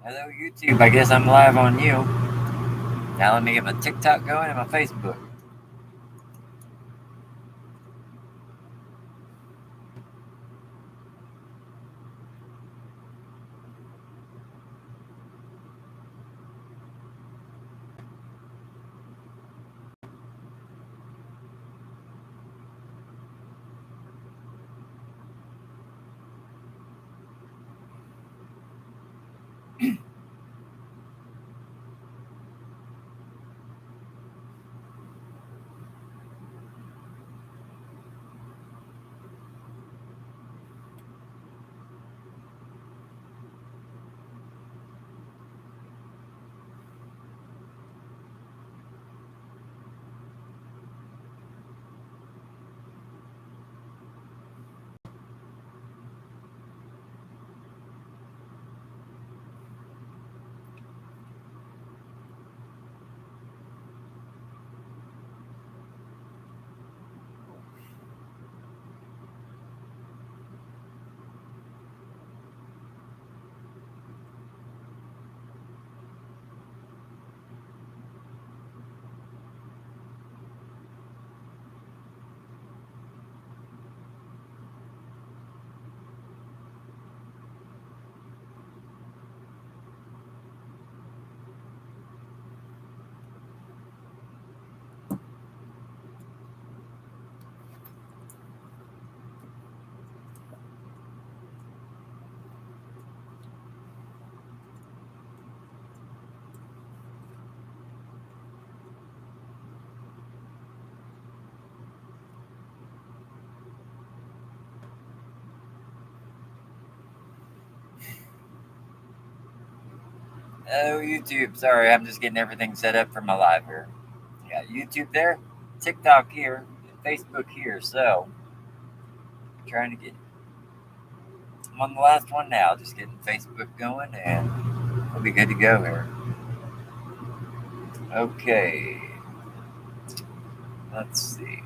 Hello, YouTube. I guess I'm live on you. Now let me get my TikTok going and my Facebook. Hello, YouTube. Sorry, I'm just getting everything set up for my live here. Yeah, YouTube there, TikTok here, Facebook here. So, trying to get. I'm on the last one now. Just getting Facebook going, and we'll be good to go here. Okay. Let's see.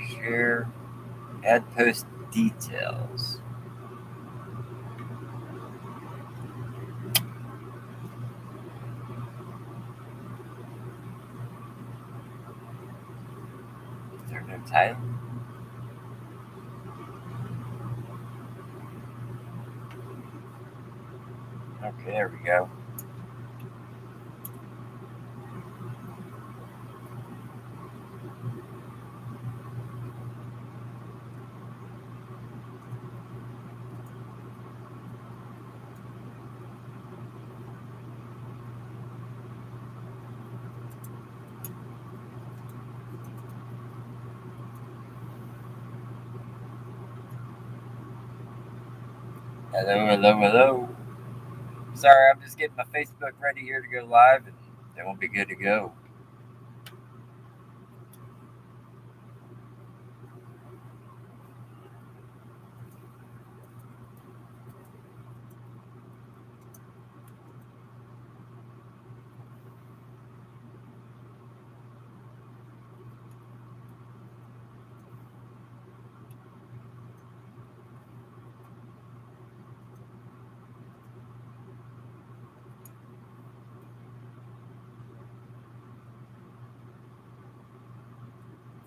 Share. Add post details. Is there no title? Okay, there we go. Hello, hello, hello. Sorry, I'm just getting my Facebook ready here to go live, and then we'll be good to go.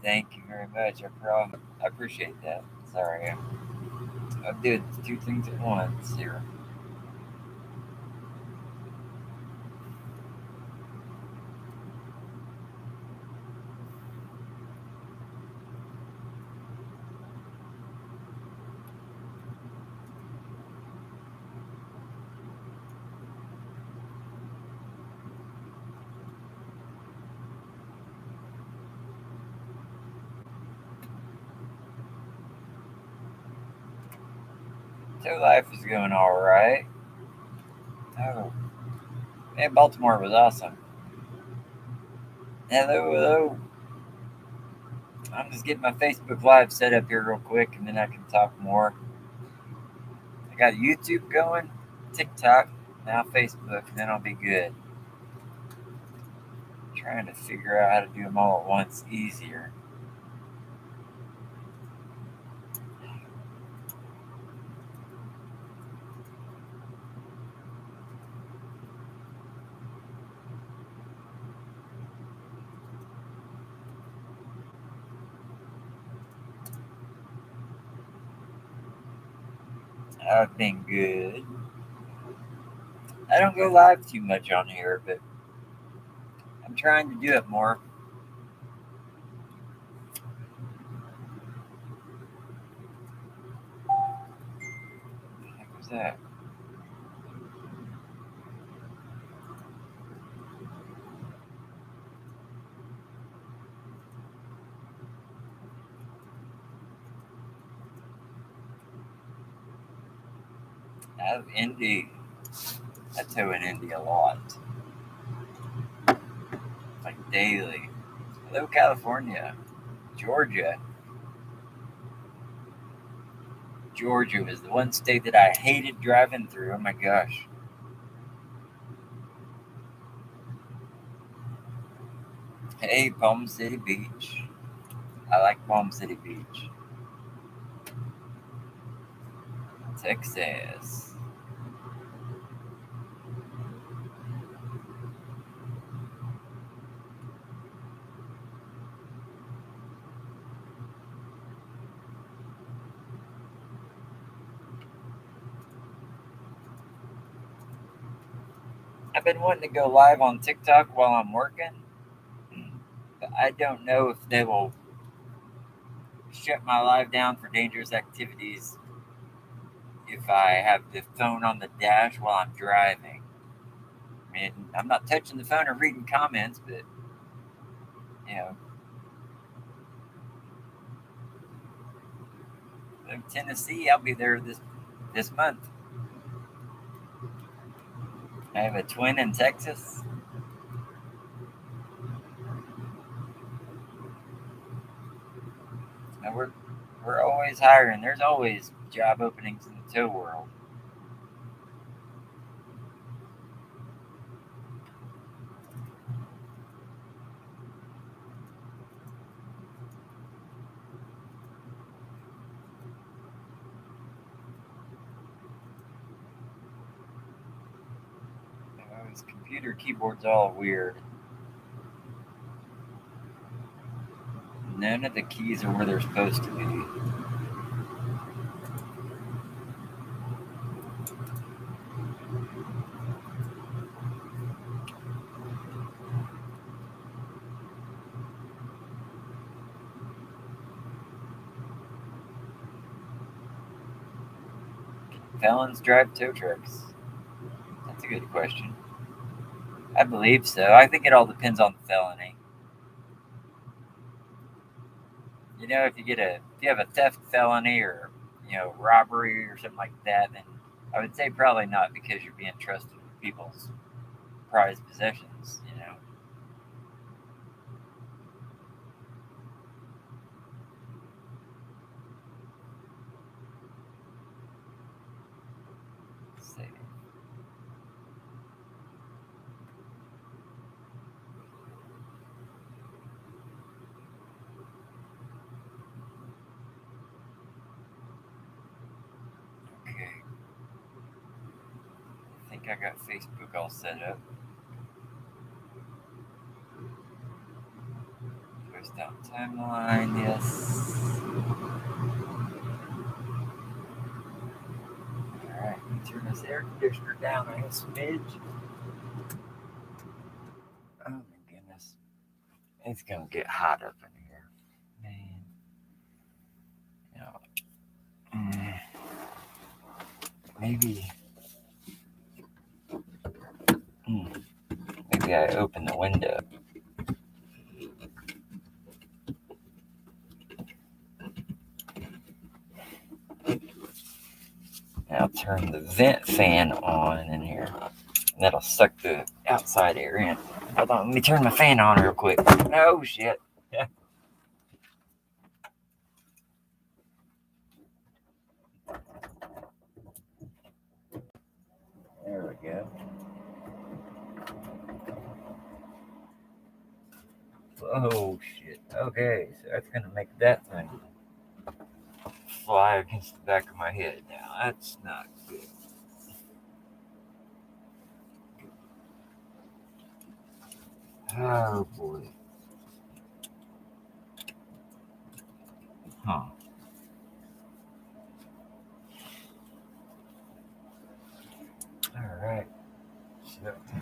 Thank you very much. I appreciate that. Sorry, I'm doing two things at once here. So life is going all right. Oh, man, Baltimore was awesome. Hello, hello. I'm just getting my Facebook Live set up here real quick, and then I can talk more. I got YouTube going, TikTok, now Facebook, and then I'll be good. Trying to figure out how to do them all at once easier. I've been good. I don't go live too much on here, but I'm trying to do it more. What the heck was that? Out of Indy. I tow in Indy a lot. Like daily. Hello, California. Georgia. Georgia was the one state that I hated driving through. Oh my gosh. Hey, Palm City Beach. I like Palm City Beach. Texas. I've been wanting to go live on TikTok while I'm working, but I don't know if they will shut my live down for dangerous activities if I have the phone on the dash while I'm driving. I mean, I'm not touching the phone or reading comments, but you know, in Tennessee, I'll be there this month. I have a twin in Texas. And we're always hiring. There's always job openings in the tow world. His computer keyboard's all weird. None of the keys are where they're supposed to be. Felons drive tow trucks? That's a good question. I believe so. I think it all depends on the felony. You know, if you have a theft felony or robbery or something like that, then I would say probably not because you're being trusted with people's prized possessions. Let's see. Okay. I think I got Facebook all set up. Post out timeline, yes. Alright, let me turn this air conditioner down a smidge. Oh my goodness. It's gonna get hot up in here. Man. Maybe maybe I open the window. And I'll turn the vent fan on in here. And that'll suck the outside air in. Hold on, let me turn my fan on real quick. Oh shit. There we go. Oh shit. Okay, so that's gonna make that thing fly against the back of my head now. That's not good. Oh boy. Huh. Okay.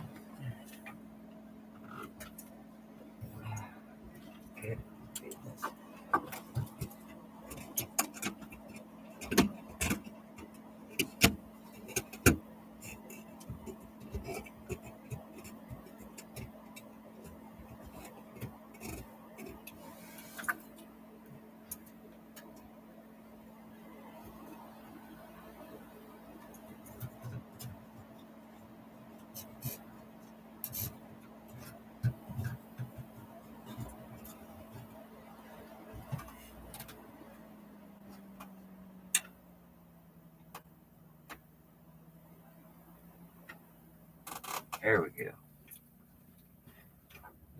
There we go.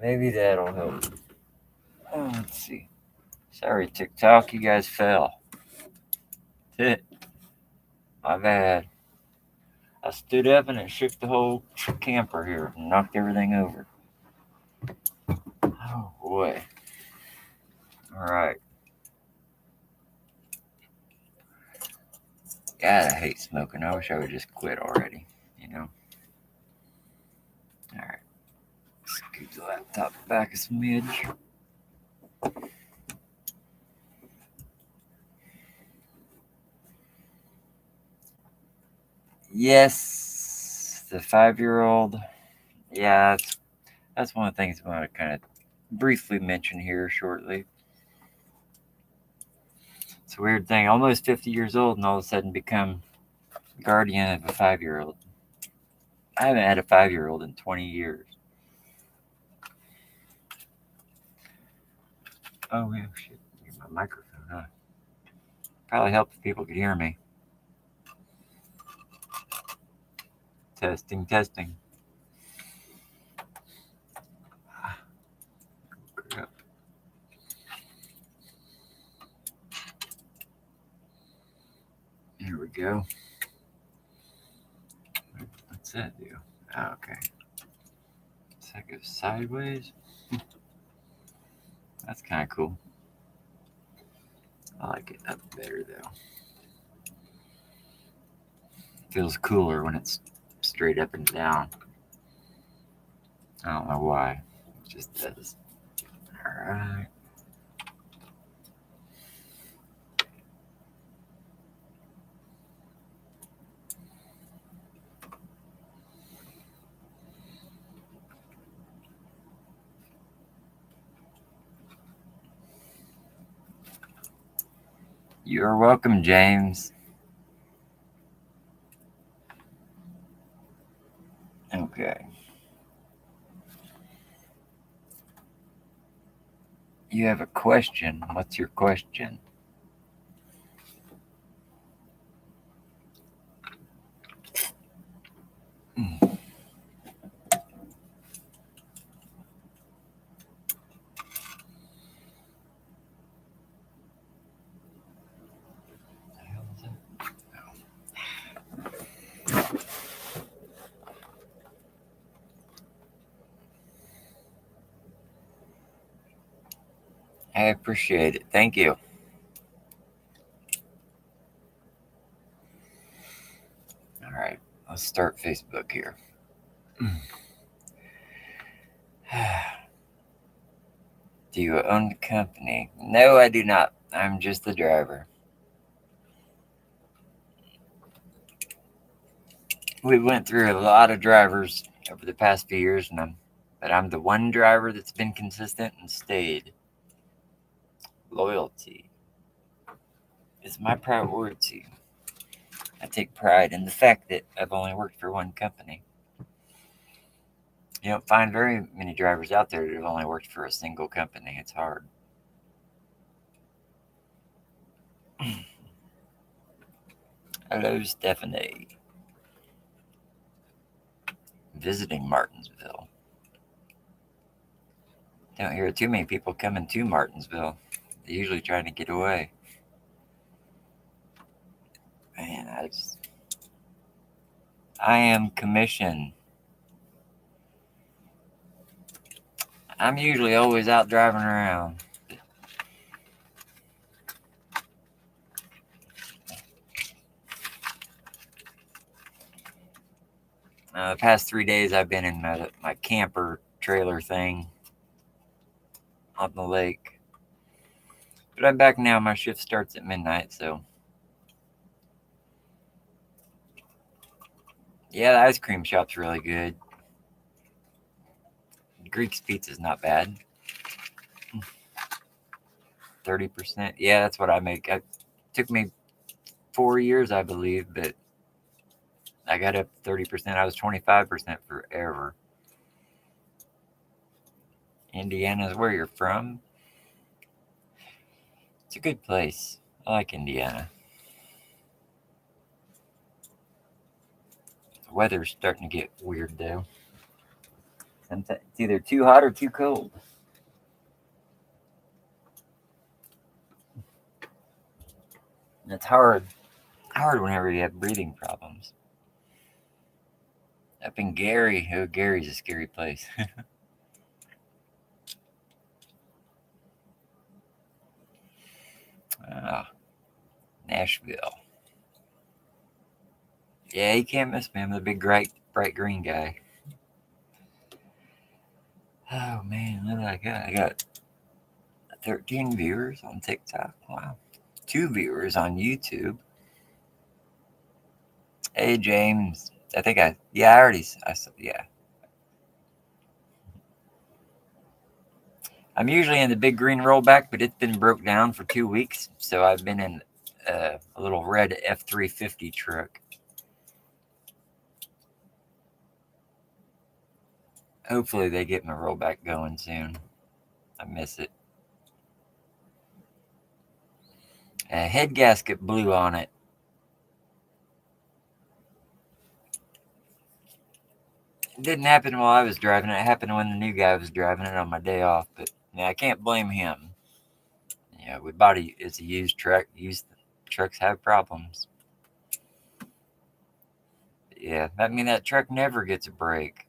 Maybe that'll help. Oh, let's see. Sorry, TikTok, you guys fell. My bad. I stood up and it shook the whole camper here and knocked everything over. Oh boy. Alright. God, I hate smoking. I wish I would just quit already, you know? Alright. Scoot the laptop back a smidge. Yes, the 5-year-old. Yeah, that's one of the things I want to kind of briefly mention here shortly. It's a weird thing. Almost 50 years old and all of a sudden become guardian of a 5-year-old. I haven't had a 5-year-old in 20 years. Oh, yeah, shit. Get my microphone, huh? Probably help if people could hear me. Testing, testing. Crap. Here we go. What's that do? Oh, okay. Does that go sideways? That's kind of cool. I like it up better, though. Feels cooler when it's straight up and down. I don't know why. It just does. Alright. You're welcome, James. Okay. You have a question. What's your question? I appreciate it. Thank you. All right. Let's start Facebook here. Do you own the company? No, I do not. I'm just the driver. We went through a lot of drivers over the past few years, but I'm the one driver that's been consistent and stayed. Loyalty is my priority. I take pride in the fact that I've only worked for one company. You don't find very many drivers out there that have only worked for a single company. It's hard. Hello, Stephanie. Visiting Martinsville. Don't hear too many people coming to Martinsville. They're usually trying to get away. Man, I am commission. I'm usually always out driving around. The past 3 days I've been in my camper trailer thing on the lake. But I'm back now. My shift starts at midnight, so. Yeah, the ice cream shop's really good. Greek's Pizza's not bad. 30%. Yeah, that's what I make. It took me 4 years, I believe, but I got up 30%. I was 25% forever. Indiana's where you're from. It's a good place. I like Indiana. The weather's starting to get weird, though. Sometimes it's either too hot or too cold. And it's hard whenever you have breathing problems. Up in Gary, Gary's a scary place. Ah, Nashville. Yeah, you can't miss me. I'm the big bright green guy. Oh man, look what I got. I got 13 viewers on TikTok. Wow. 2 viewers on YouTube. Hey James. Yeah. I'm usually in the big green rollback, but it's been broke down for 2 weeks, so I've been in a little red F350 truck. Hopefully they get my rollback going soon. I miss it. A head gasket blew on it. It didn't happen while I was driving it. It happened when the new guy was driving it on my day off, but yeah, I can't blame him. Yeah, we bought it's a used truck. Used trucks have problems. Yeah, that truck never gets a break.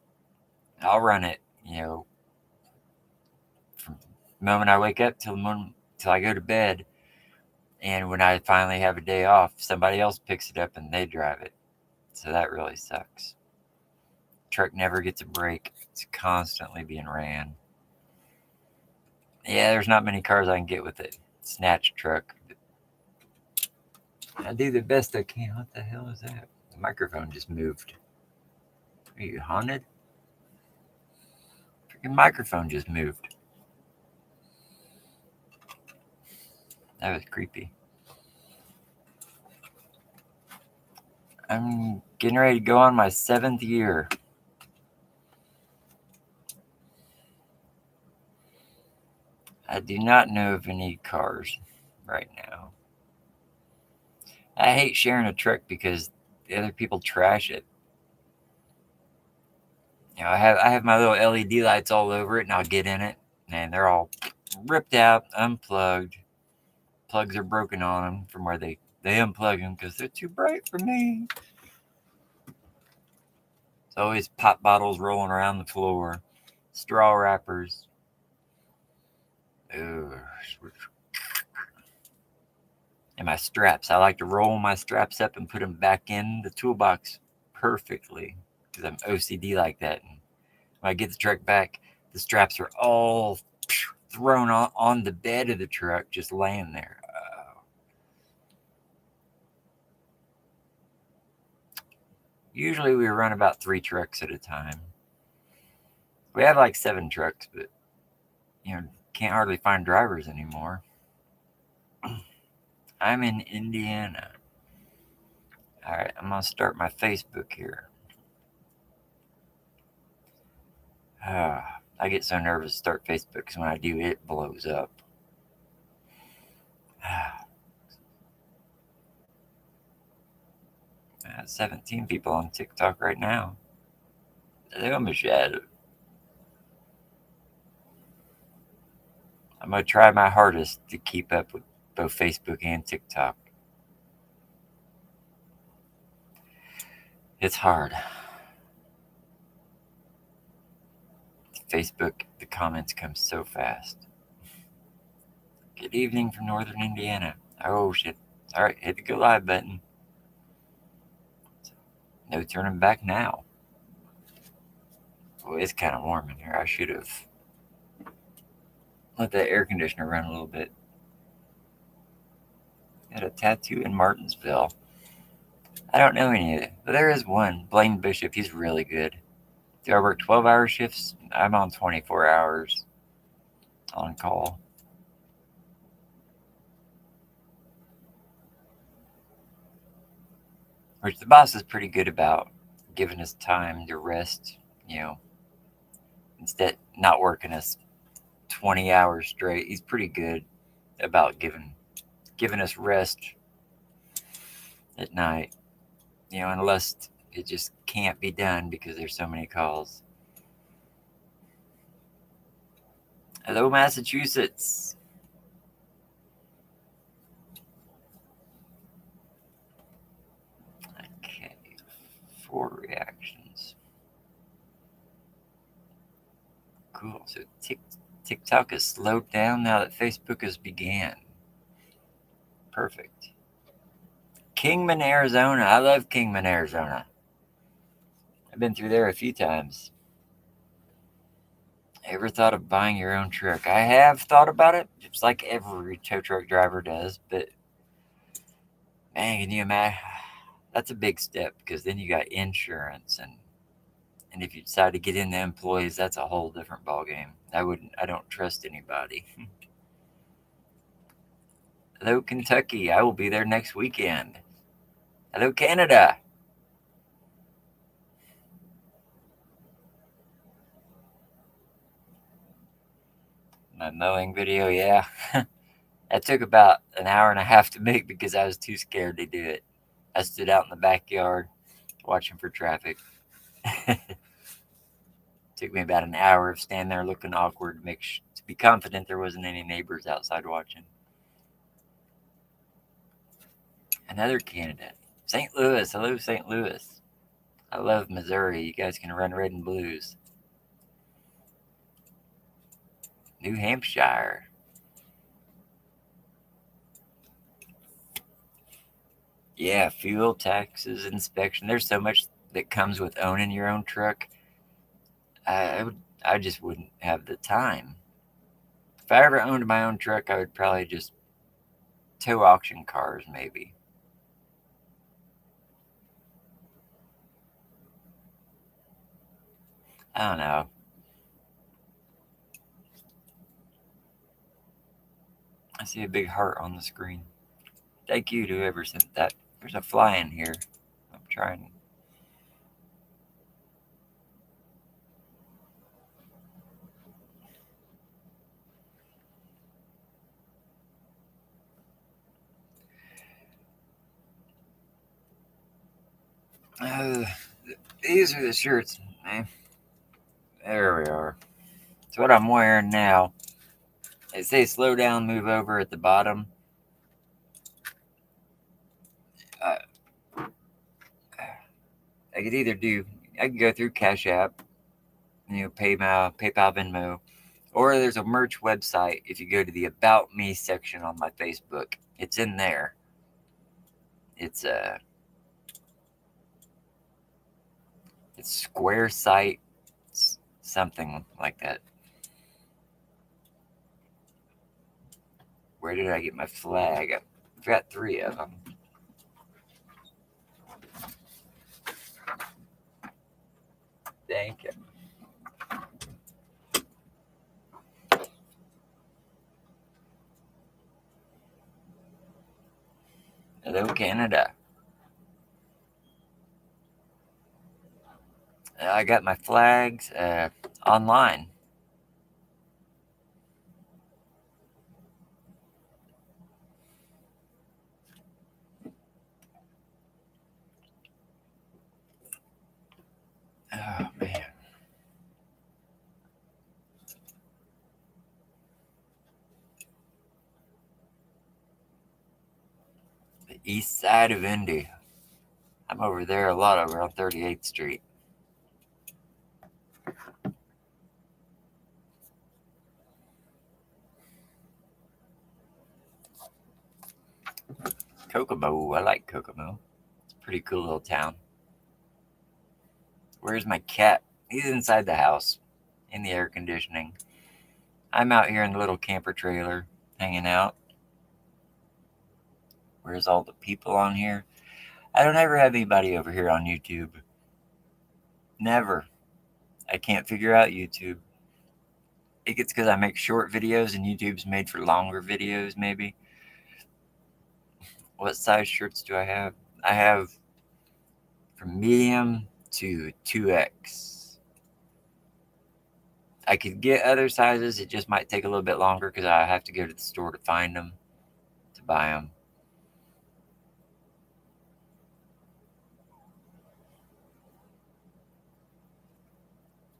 I'll run it, from the moment I wake up till I go to bed. And when I finally have a day off, somebody else picks it up and they drive it. So that really sucks. Truck never gets a break. It's constantly being ran. Yeah, there's not many cars I can get with it. Snatch truck. I do the best I can. What the hell is that? The microphone just moved. Are you haunted? Freaking microphone just moved. That was creepy. I'm getting ready to go on my 7th year. I do not know of any cars right now. I hate sharing a truck because the other people trash it. I have my little LED lights all over it, and I'll get in it, and they're all ripped out, unplugged. Plugs are broken on them from where they unplug them because they're too bright for me. It's always pop bottles rolling around the floor, straw wrappers. Ugh. And my straps. I like to roll my straps up and put them back in the toolbox perfectly because I'm OCD like that. And when I get the truck back, the straps are all thrown on the bed of the truck, just laying there. Usually we run about 3 trucks at a time. We have like 7 trucks, but can't hardly find drivers anymore. I'm in Indiana. All right, I'm gonna start my Facebook here. I get so nervous to start Facebook because when I do, it blows up. 17 people on TikTok right now. They're gonna be shattered. I'm gonna try my hardest to keep up with both Facebook and TikTok. It's hard. Facebook, the comments come so fast. Good evening from Northern Indiana. Oh shit. Alright, hit the go live button. No turning back now. Well, it's kind of warm in here. I should have let that air conditioner run a little bit. Got a tattoo in Martinsville. I don't know any of it, but there is one. Blaine Bishop. He's really good. Do I work 12-hour shifts? I'm on 24 hours on call. Which the boss is pretty good about giving us time to rest, instead not working us 20 hours straight. He's pretty good about giving us rest at night, unless it just can't be done because there's so many calls. Hello, Massachusetts. Okay, 4 reactions. Cool. So TikTok has slowed down now that Facebook has began. Perfect. Kingman, Arizona. I love Kingman, Arizona. I've been through there a few times. Ever thought of buying your own truck? I have thought about it, just like every tow truck driver does, but man, can you imagine? That's a big step because then you got insurance and if you decide to get into employees, that's a whole different ballgame. I don't trust anybody. Hello, Kentucky. I will be there next weekend. Hello, Canada. My mowing video, yeah. That took about an hour and a half to make because I was too scared to do it. I stood out in the backyard watching for traffic. Took me about an hour of standing there looking awkward to be confident there wasn't any neighbors outside watching. Another candidate. St. Louis. Hello, St. Louis. I love Missouri. You guys can run red and blues. New Hampshire. Yeah, fuel, taxes, inspection. There's so much that comes with owning your own truck. I just wouldn't have the time. If I ever owned my own truck, I would probably just tow auction cars, maybe. I don't know. I see a big heart on the screen. Thank you to whoever sent that. There's a fly in here. I'm trying. These are the shirts. There we are. It's what I'm wearing now. They say slow down, move over at the bottom. I could either I could go through Cash App, PayPal, Venmo, or there's a merch website. If you go to the About Me section on my Facebook, it's in there. It's Square Site, something like that. Where did I get my flag? I've got 3 of them. Thank you. Hello, Canada. I got my flags online. Oh, man. The east side of Indy. I'm over there a lot over on 38th Street. Kokomo. I like Kokomo. It's a pretty cool little town. Where's my cat? He's inside the house in the air conditioning. I'm out here in the little camper trailer hanging out. Where's all the people on here? I don't ever have anybody over here on YouTube. Never. I can't figure out YouTube. I think it's because I make short videos and YouTube's made for longer videos, maybe. What size shirts do I have? I have from medium to 2X. I could get other sizes. It just might take a little bit longer because I have to go to the store to find them, to buy them.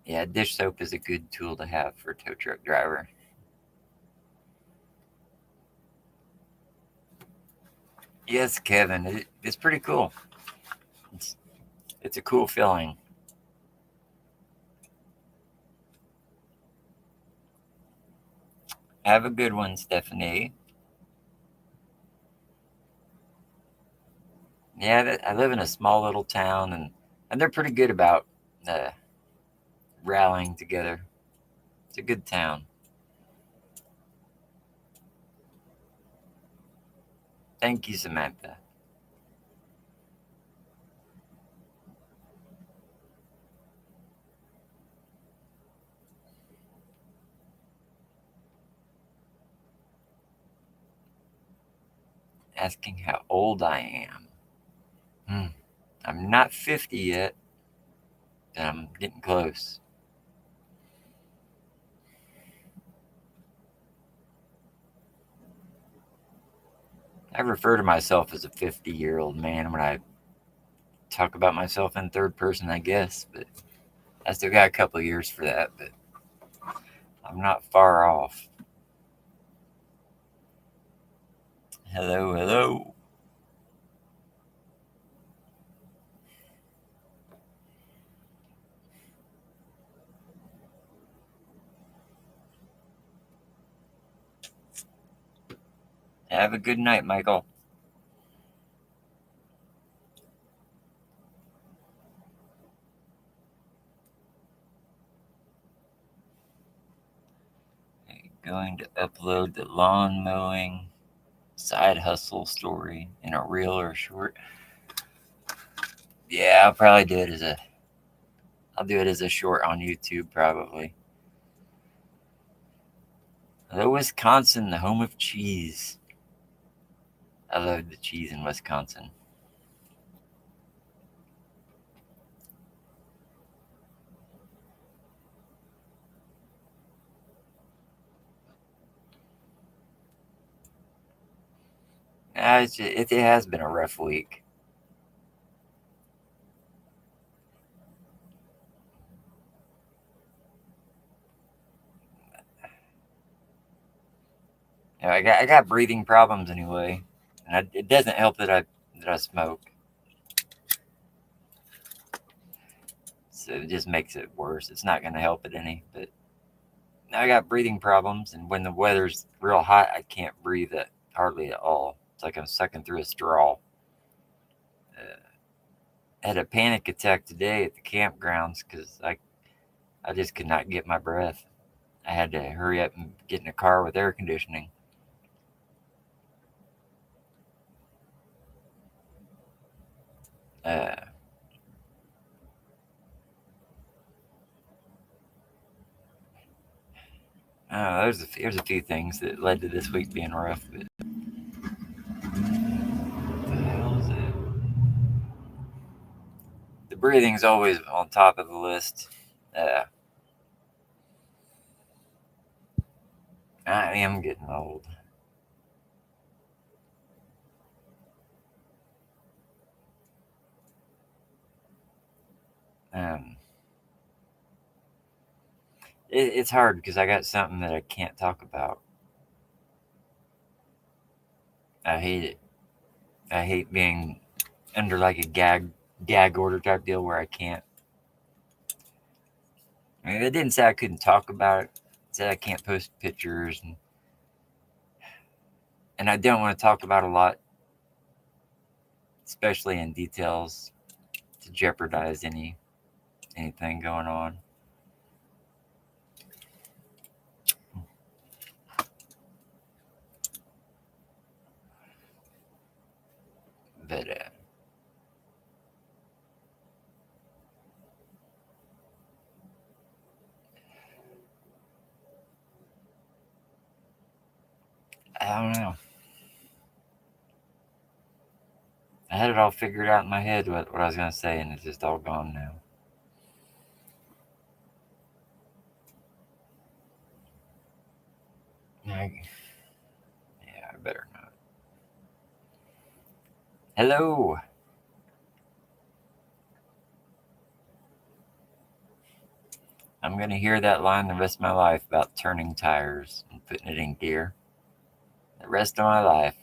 Yeah, dish soap is a good tool to have for a tow truck driver. Yes, Kevin, it's pretty cool. It's a cool feeling. Have a good one, Stephanie. Yeah, I live in a small little town, and they're pretty good about rallying together. It's a good town. Thank you, Samantha. Asking how old I am. I'm not 50 yet, but I'm getting close. I refer to myself as a 50-year-old man when I talk about myself in third person, I guess, but I still got a couple of years for that, but I'm not far off. Hello, hello. Have a good night, Michael. Going to upload the lawn mowing side hustle story in a reel or a short. Yeah, I'll probably do it I'll do it as a short on YouTube probably. Hello, Wisconsin, the home of cheese. I love the cheese in Wisconsin. It has been a rough week. I got breathing problems anyway, and it doesn't help that I smoke. So it just makes it worse. It's not going to help it any. But I got breathing problems, and when the weather's real hot, I can't breathe it hardly at all. It's like I'm sucking through a straw. I had a panic attack today at the campgrounds because I just could not get my breath. I had to hurry up and get in a car with air conditioning. Uh, there's a few things that led to this week being rough. But what the hell is it? The breathing's always on top of the list. Uh, I am getting old. Um, it's hard because I got something that I can't talk about. I hate it. I hate being under like a gag order type deal where I can't. I mean, it didn't say I couldn't talk about it. It said I can't post pictures, and I don't want to talk about a lot, especially in details, to jeopardize any anything going on. But I don't know. I had it all figured out in my head what I was going to say, and it's just all gone now. Yeah, I better not. Hello. I'm going to hear that line the rest of my life about turning tires and putting it in gear. The rest of my life.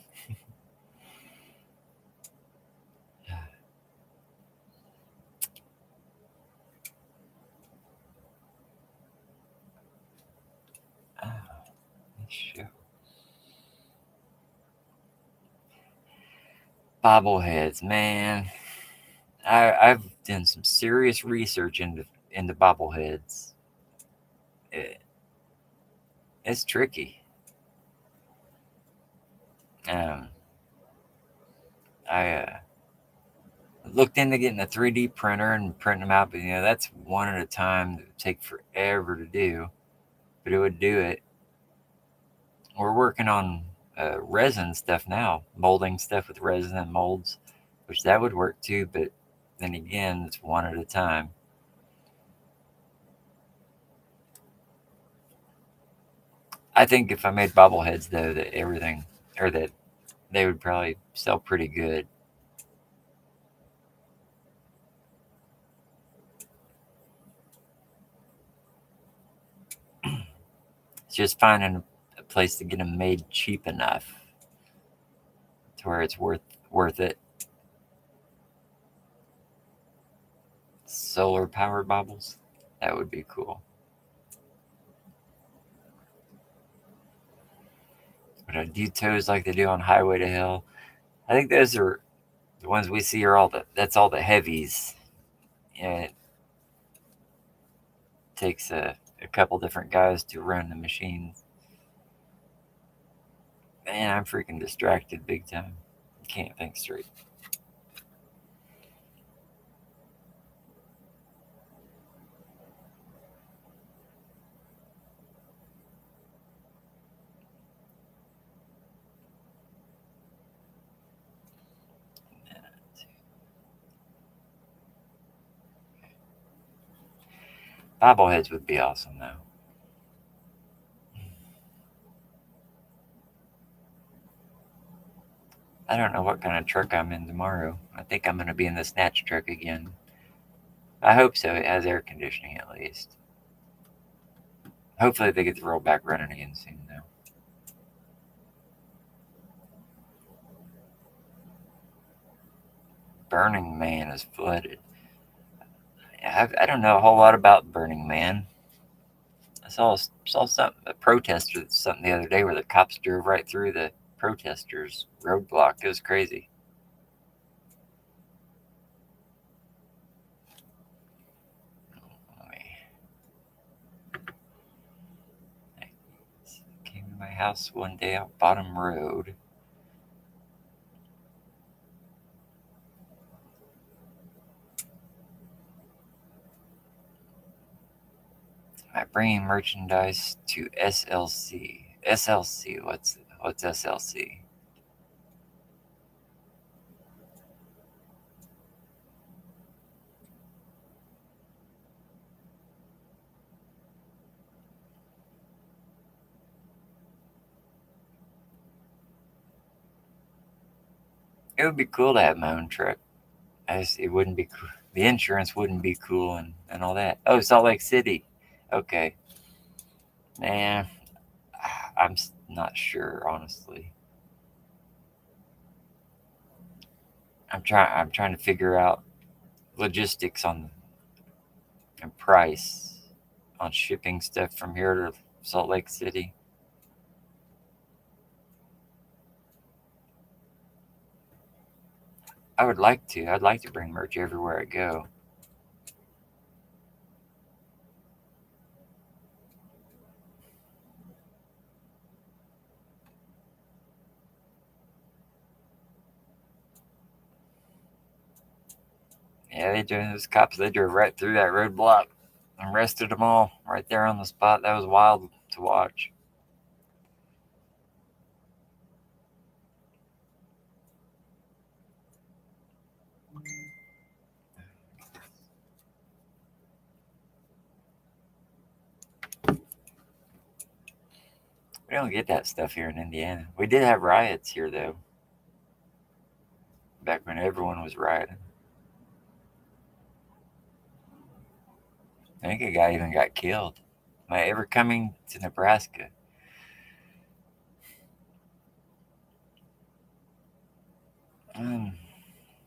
Oh, shoot. Bobbleheads, man. I've done some serious research into bobbleheads. It, it's tricky. Um, I looked into getting a 3D printer and printing them out, but that's one at a time. That would take forever to do, but it would do it. We're working on resin stuff now, molding stuff with resin and molds, which that would work too. But then again, it's one at a time. I think if I made bobbleheads though, that everything or that they would probably sell pretty good. It's just finding a place to get them made cheap enough to where it's worth it. Solar powered bobbles, that would be cool. But I do toes like they do on Highway to Hell. I think those are the ones we see are that's all the heavies. And it takes a couple different guys to run the machines. Man, I'm freaking distracted big time. Can't think straight. Bobbleheads would be awesome though. I don't know what kind of truck I'm in tomorrow. I think I'm going to be in the snatch truck again. I hope so. It has air conditioning at least. Hopefully they get the roll back running again soon though. Burning Man is flooded. I don't know a whole lot about Burning Man. I saw something a protester something the other day where the cops drove right through the protesters roadblock. It was crazy. I came to my house one day out Bottom Road. I'm bringing merchandise to SLC. SLC. What's SLC? It would be cool to have my own truck. It wouldn't be cool. The insurance wouldn't be cool and all that. Oh, Salt Lake City. Okay. Man, I'm not sure, honestly. I'm trying to figure out logistics on and price on shipping stuff from here to Salt Lake City. I would like to. I'd like to bring merch everywhere I go. Yeah, those cops, they drove right through that roadblock and arrested them all right there on the spot. That was wild to watch. We don't get that stuff here in Indiana. We did have riots here, though, back when everyone was rioting. I think a guy even got killed. Am I ever coming to Nebraska? Um,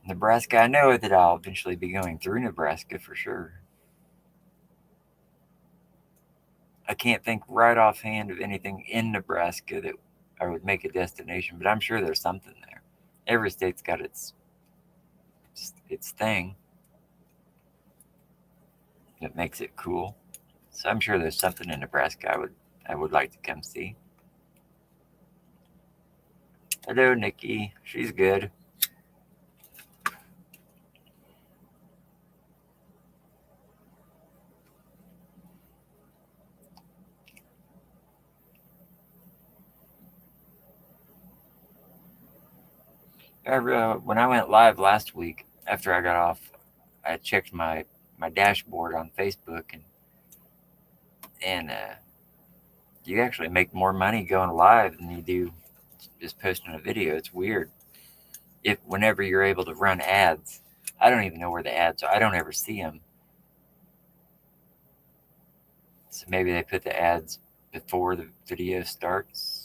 Nebraska, I know that I'll eventually be going through Nebraska for sure. I can't think right offhand of anything in Nebraska that I would make a destination, but I'm sure there's something there. Every state's got its thing that makes it cool. So I'm sure there's something in Nebraska I would like to come see. Hello, Nikki. She's good. When I went live last week after I got off, I checked my dashboard on Facebook, and you actually make more money going live than you do just posting a video. It's weird. If whenever you're able to run ads, I don't even know where the ads are. I don't ever see them. So maybe they put the ads before the video starts.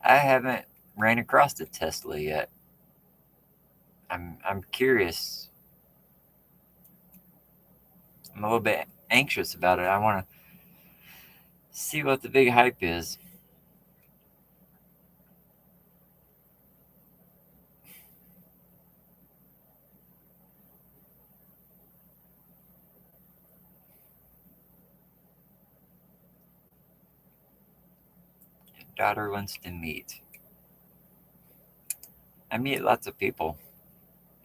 I haven't ran across a Tesla yet. I'm curious. I'm a little bit anxious about it. I want to see what the big hype is. Daughter wants to meet. I meet lots of people.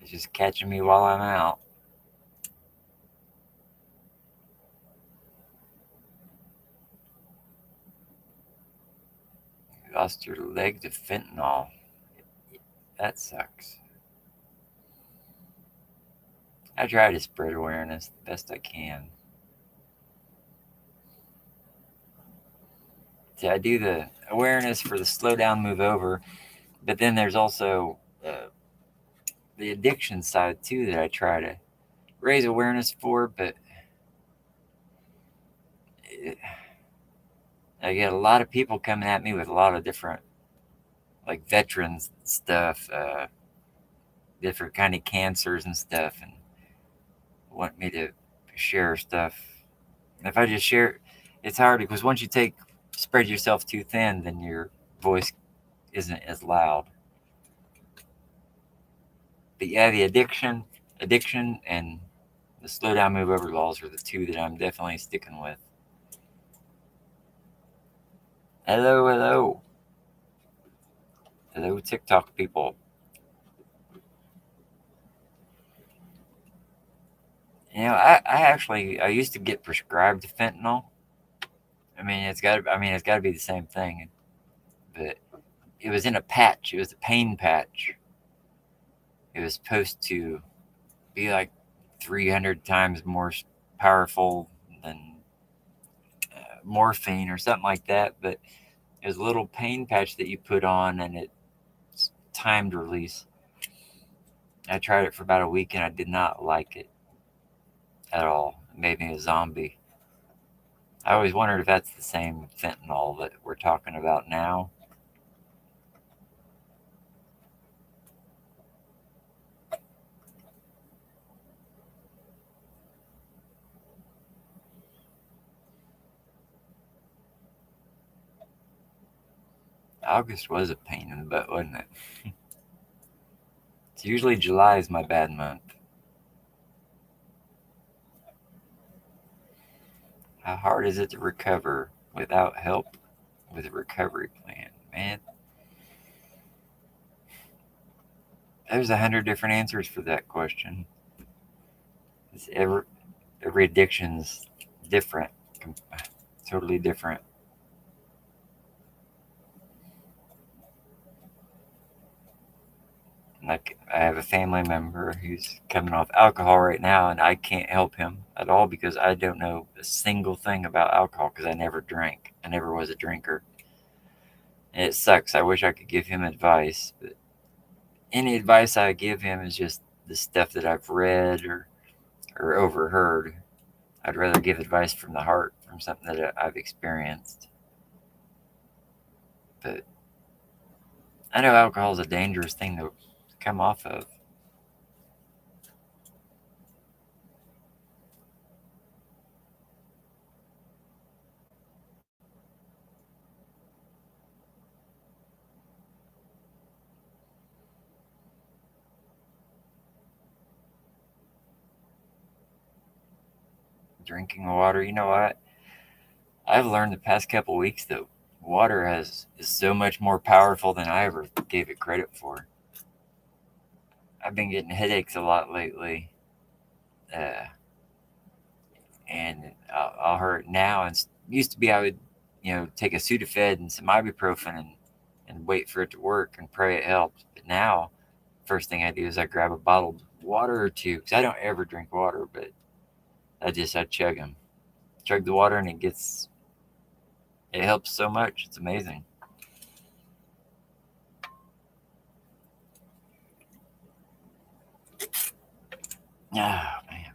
It's just catching me while I'm out. You lost your leg to fentanyl. That sucks. I try to spread awareness the best I can. See, I do the awareness for the slow down, move over, but then there's also the addiction side too that I try to raise awareness for. But it, I get a lot of people coming at me with a lot of different, like veterans stuff, different kind of cancers and stuff, and want me to share stuff. And if I just share, it's hard because once you spread yourself too thin, then your voice isn't as loud. But yeah, the addiction, and the slow down, move over laws are the two that I'm definitely sticking with. Hello, hello, hello, TikTok people. I used to get prescribed fentanyl. I mean, it's got to be the same thing, but it was in a patch. It was a pain patch. It was supposed to be like 300 times more powerful than morphine or something like that. But it was a little pain patch that you put on, and it's timed release. I tried it for about a week, and I did not like it at all. It made me a zombie. I always wondered if that's the same fentanyl that we're talking about now. August was a pain in the butt, wasn't it? It's usually July is my bad month. How hard is it to recover without help with a recovery plan? Man, there's 100 different answers for that question. It's every addiction's different, totally different. Like, I have a family member who's coming off alcohol right now, and I can't help him at all because I don't know a single thing about alcohol because I never drank. I never was a drinker. And it sucks. I wish I could give him advice, but any advice I give him is just the stuff that I've read or overheard. I'd rather give advice from the heart, from something that I've experienced. But I know alcohol is a dangerous thing to come off of. Drinking water, you know what? I've learned the past couple weeks that water is so much more powerful than I ever gave it credit for. I've been getting headaches a lot lately, uh, and I'll hurt now. And used to be I would, take a Sudafed and some ibuprofen and wait for it to work and pray it helps. But now, first thing I do is I grab a bottle of water or two because I don't ever drink water, but I chug them, chug the water, and it helps so much. It's amazing. Oh, man.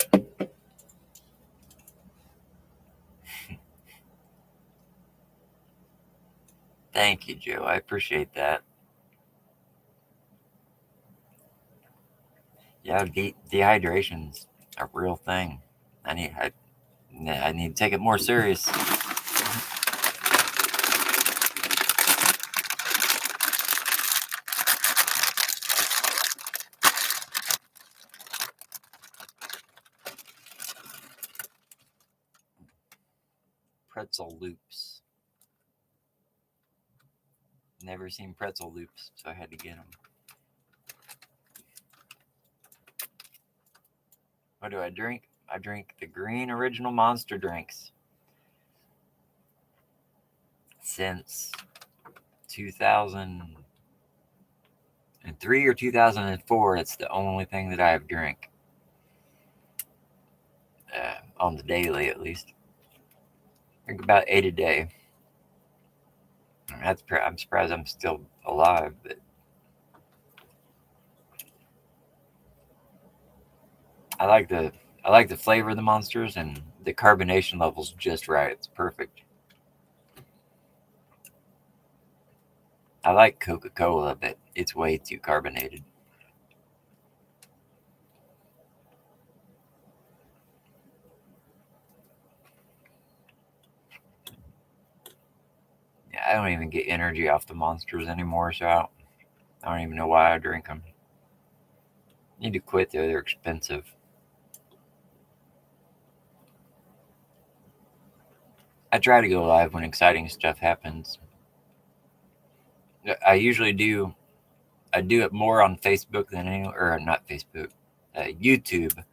Thank you, Joe. I appreciate that. Yeah, dehydration's a real thing. I need to take it more serious. Pretzel loops. Never seen pretzel loops, so I had to get them. What do I drink? I drink the green original Monster drinks since 2003 or 2004. It's the only thing that I have drank on the daily, at least. I drink about 8 a day. I'm surprised I'm still alive, but I like the flavor of the Monsters, and the carbonation level's just right. It's perfect. I like Coca-Cola, but it's way too carbonated. Yeah, I don't even get energy off the Monsters anymore, so I don't even know why I drink them. Need to quit though; they're expensive. I try to go live when exciting stuff happens. I usually do. I do it more on Facebook than or not Facebook. YouTube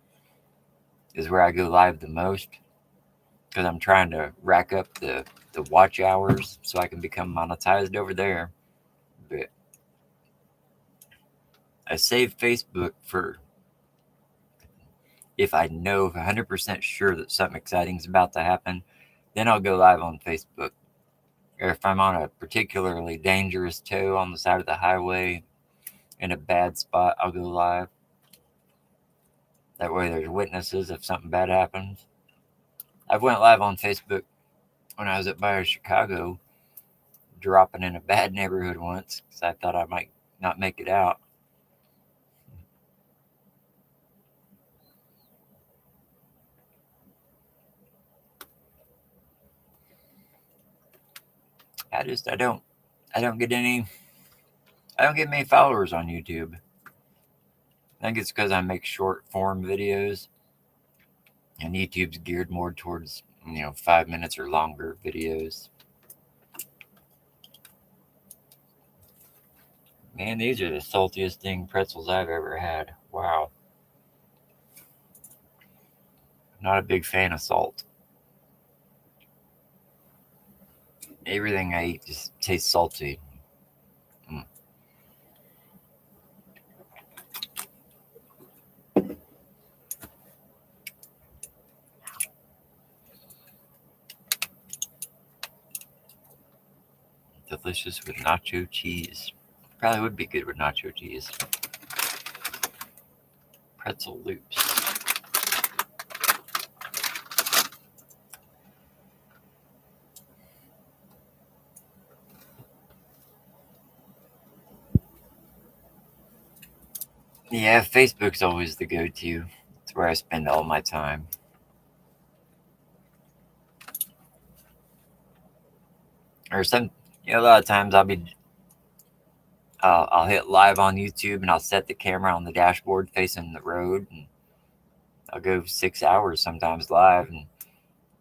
is where I go live the most because I'm trying to rack up the watch hours so I can become monetized over there. But I save Facebook for if I know 100% sure that something exciting is about to happen, then I'll go live on Facebook. Or if I'm on a particularly dangerous tow on the side of the highway in a bad spot, I'll go live. That way there's witnesses if something bad happens. I've went live on Facebook when I was at BioChicago, dropping in a bad neighborhood once because I thought I might not make it out. I don't get many followers on YouTube. I think it's because I make short form videos, and YouTube's geared more towards 5 minutes or longer videos. Man, these are the saltiest dang pretzels I've ever had. Wow. Not a big fan of salt. Everything I eat just tastes salty. Mm. Delicious with nacho cheese. Probably would be good with nacho cheese. Pretzel loops. Yeah, Facebook's always the go-to. It's where I spend all my time. Or a lot of times I'll hit live on YouTube and I'll set the camera on the dashboard facing the road, and I'll go 6 hours sometimes live, and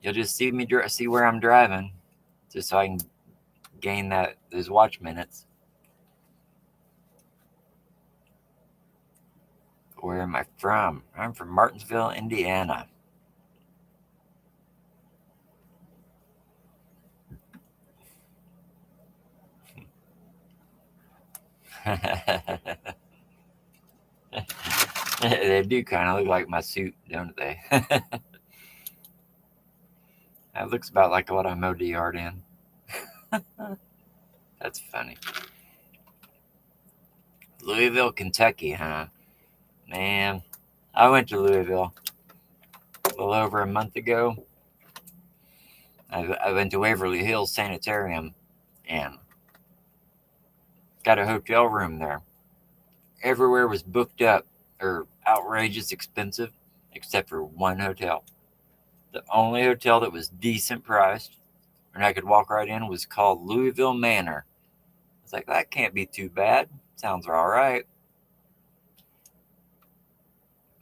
you'll just see me see where I'm driving, just so I can gain those watch minutes. Where am I from? I'm from Martinsville, Indiana. They do kind of look like my suit, don't they? It looks about like what I mowed the yard in. That's funny. Louisville, Kentucky, huh? Man, I went to Louisville a little over a month ago. I went to Waverly Hills Sanitarium and got a hotel room there. Everywhere was booked up or outrageous expensive, except for one hotel. The only hotel that was decent priced and I could walk right in was called Louisville Manor. I was like, that can't be too bad. Sounds all right.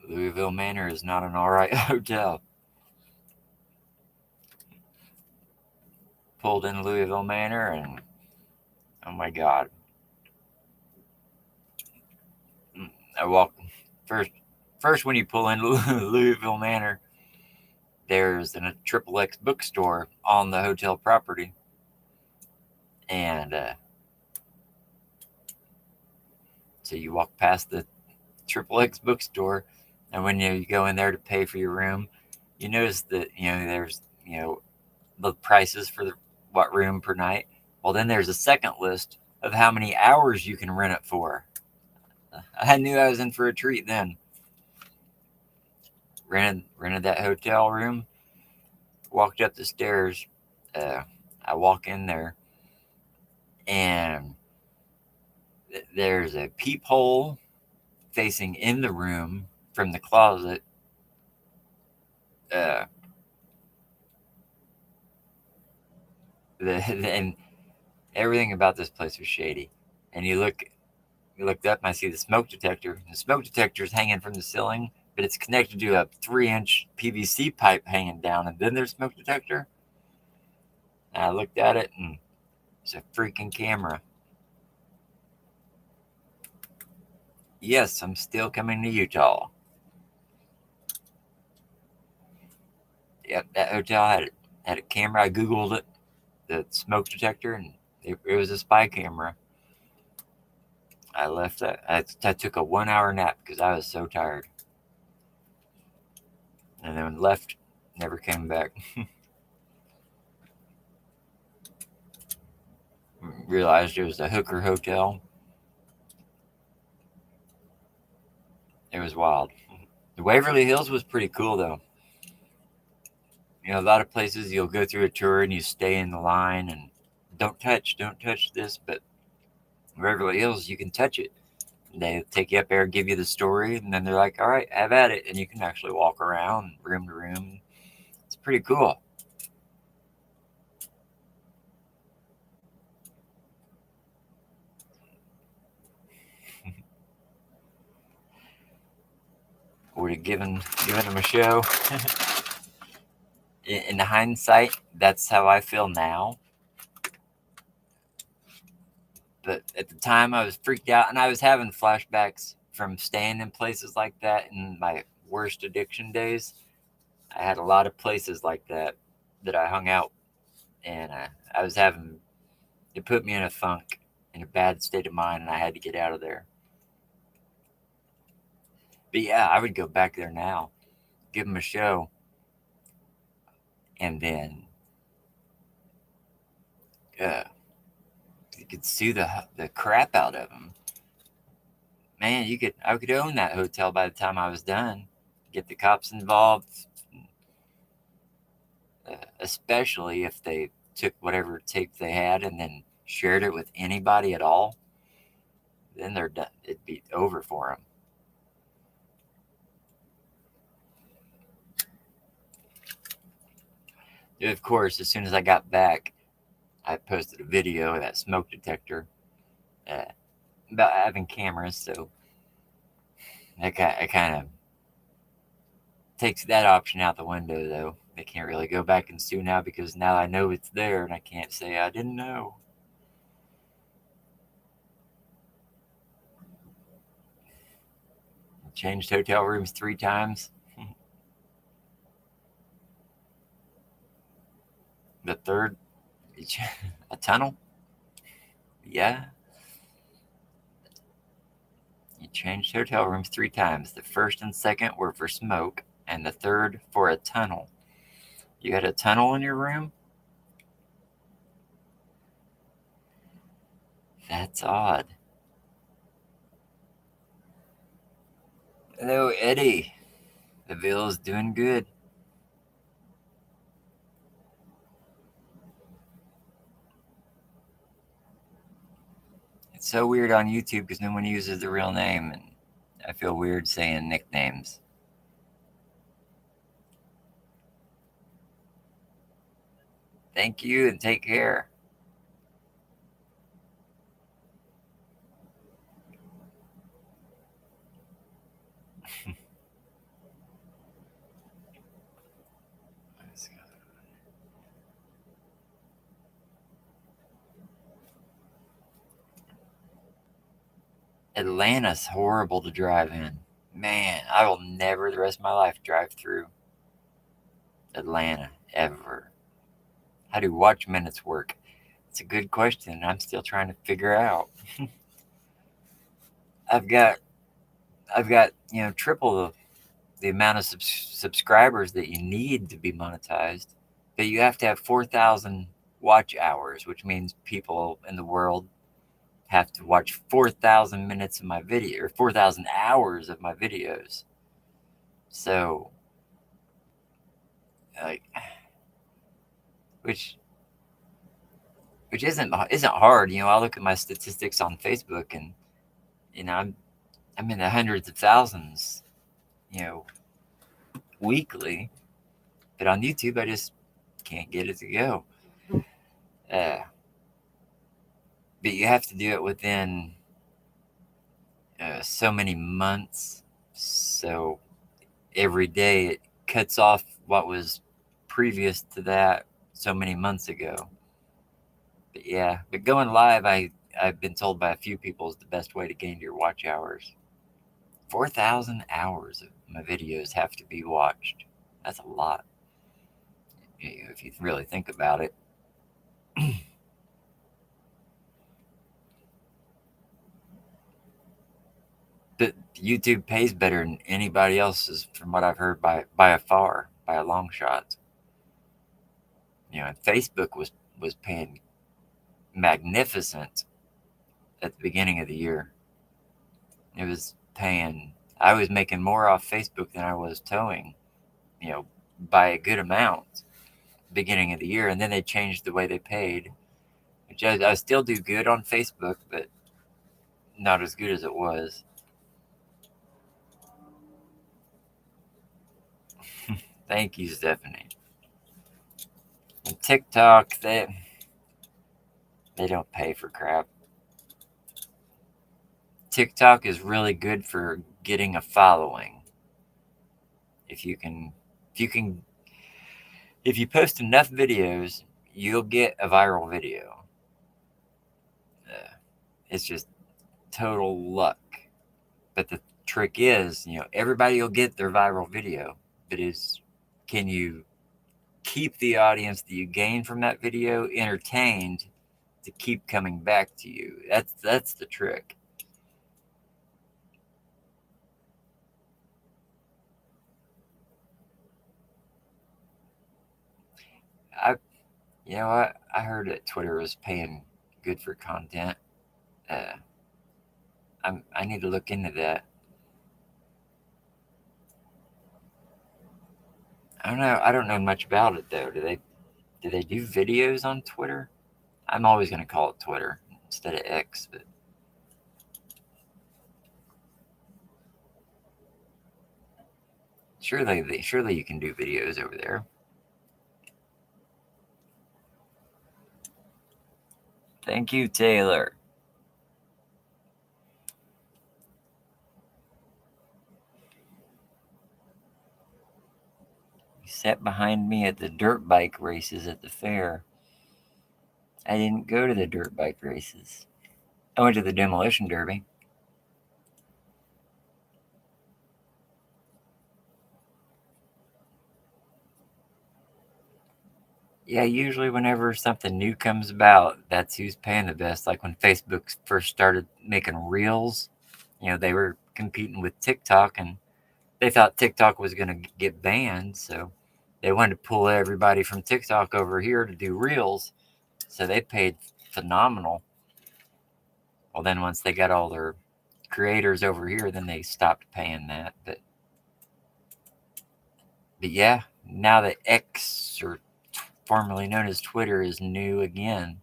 Louisville Manor is not an all right hotel. Pulled in Louisville Manor and oh my God. I walked first when you pull into Louisville Manor, there's a Triple X bookstore on the hotel property. And so you walk past the Triple X bookstore, and when you go in there to pay for your room, you notice that there's the prices for what room per night. Well, then there's a second list of how many hours you can rent it for. I knew I was in for a treat then. Rented that hotel room. Walked up the stairs. I walk in there, and there's a peephole facing in the room from the closet. And everything about this place was shady. And you looked up, and I see the smoke detector. The smoke detector is hanging from the ceiling, but it's connected to a 3-inch PVC pipe hanging down, and then there's smoke detector. And I looked at it, and it's a freaking camera. Yes, I'm still coming to Utah. Yep, that hotel had a camera. I Googled it, the smoke detector, and it was a spy camera. I left that. I took a 1-hour nap because I was so tired. And then left, never came back. Realized it was a hooker hotel. It was wild. The Waverly Hills was pretty cool, though. A lot of places you'll go through a tour and you stay in the line and don't touch this, but Waverly Hills, you can touch it. They take you up there, give you the story, and then they're like, all right, have at it. And you can actually walk around room to room. It's pretty cool. Would have given them a show. In hindsight, that's how I feel now. But at the time, I was freaked out, and I was having flashbacks from staying in places like that in my worst addiction days. I had a lot of places like that I hung out, and I was having it put me in a funk, in a bad state of mind, and I had to get out of there. But yeah, I would go back there now, give them a show, and then uh, you could sue the crap out of them. Man, I could own that hotel by the time I was done. Get the cops involved, especially if they took whatever tape they had and then shared it with anybody at all. Then they're done. It'd be over for them. Of course, as soon as I got back, I posted a video of that smoke detector uh, about having cameras. So I kind of takes that option out the window, though. They can't really go back and sue now because now I know it's there and I can't say I didn't know. Changed hotel rooms 3 times. The third, a tunnel. Yeah. You changed hotel rooms 3 times. The first and second were for smoke, and the third for a tunnel. You had a tunnel in your room? That's odd. Hello, Eddie. The Ville's doing good. It's so weird on YouTube because no one uses the real name, and I feel weird saying nicknames. Thank you and take care. Atlanta's horrible to drive in. Man, I will never the rest of my life drive through Atlanta ever. How do watch minutes work? It's a good question. I'm still trying to figure out. I've got triple the amount of subscribers that you need to be monetized, but you have to have 4,000 watch hours, which means people in the world have to watch 4,000 minutes of my video or 4,000 hours of my videos. So, like, which isn't hard. I look at my statistics on Facebook, and I'm in the hundreds of thousands, weekly. But on YouTube, I just can't get it to go. But you have to do it within so many months. So every day it cuts off what was previous to that so many months ago. But yeah, but going live, I've been told by a few people is the best way to gain your watch hours. 4,000 hours of my videos have to be watched. That's a lot, if you really think about it. But YouTube pays better than anybody else's, from what I've heard, by a long shot. And Facebook was paying magnificent at the beginning of the year. It was paying. I was making more off Facebook than I was towing, by a good amount. Beginning of the year, and then they changed the way they paid. Which I still do good on Facebook, but not as good as it was. Thank you, Stephanie. And TikTok, they don't pay for crap. TikTok is really good for getting a following. If you post enough videos, you'll get a viral video. It's just total luck. But the trick is, everybody will get their viral video, but can you keep the audience that you gain from that video entertained to keep coming back to you? That's the trick. I I heard that Twitter was paying good for content. Uh, I need to look into that. I don't know. I don't know much about it though. Do they do videos on Twitter? I'm always going to call it Twitter instead of X, but surely you can do videos over there. Thank you, Taylor. You sat behind me at the dirt bike races at the fair. I didn't go to the dirt bike races. I went to the demolition derby. Yeah, usually whenever something new comes about, that's who's paying the best. Like when Facebook first started making reels, they were competing with TikTok, and they thought TikTok was going to get banned, so they wanted to pull everybody from TikTok over here to do reels. So they paid phenomenal. Well, then once they got all their creators over here, then they stopped paying that. But yeah, now that X, or formerly known as Twitter, is new again,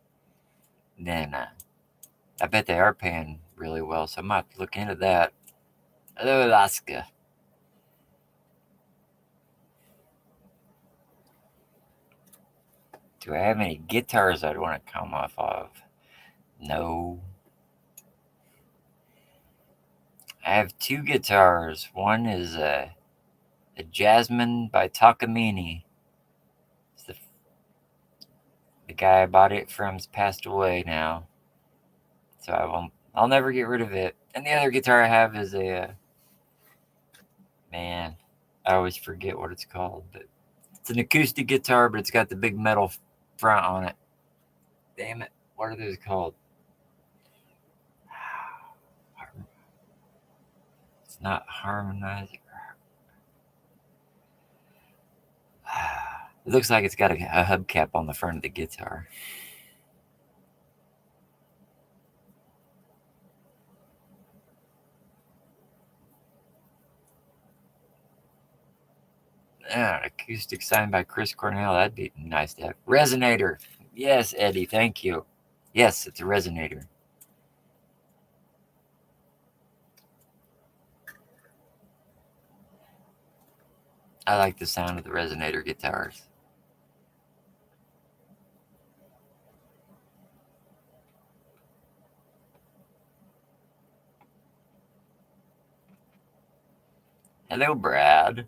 then I bet they are paying really well. So I might have to look into that. Hello, Alaska. Do I have any guitars I'd want to come off of? No. I have two guitars. One is a Jasmine by Takamine. The guy I bought it from's passed away now, so I'll never get rid of it. And the other guitar I have is man, I always forget what it's called, but it's an acoustic guitar, but it's got the big metal front on it. Damn it, what are those called? It's not harmonizer. It looks like it's got a hubcap on the front of the guitar. Yeah, acoustic signed by Chris Cornell. That'd be nice to have. Resonator. Yes, Eddie, thank you. Yes, it's a resonator. I like the sound of the resonator guitars. Hello, Brad.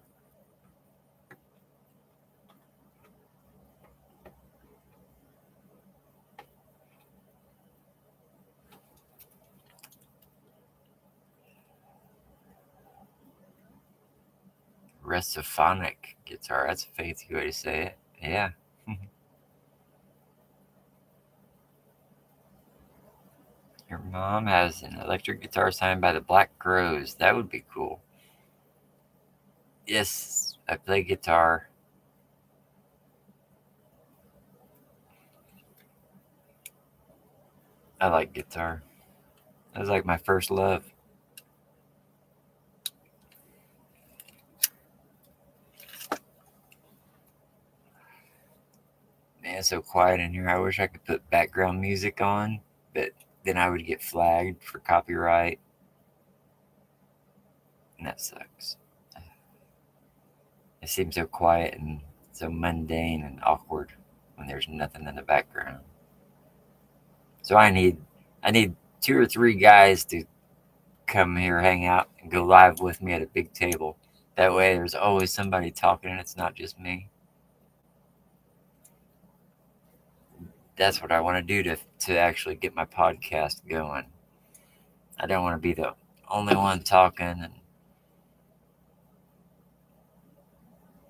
Resophonic guitar. That's a fancy way to say it. Yeah. Your mom has an electric guitar signed by the Black Crows. That would be cool. Yes, I play guitar. I like guitar. That was like my first love. Man, it's so quiet in here. I wish I could put background music on, but then I would get flagged for copyright. And that sucks. It seems so quiet and so mundane and awkward when there's nothing in the background. So I need two or three guys to come here, hang out, and go live with me at a big table. That way, there's always somebody talking, and it's not just me. That's what I want to do to actually get my podcast going. I don't want to be the only one talking,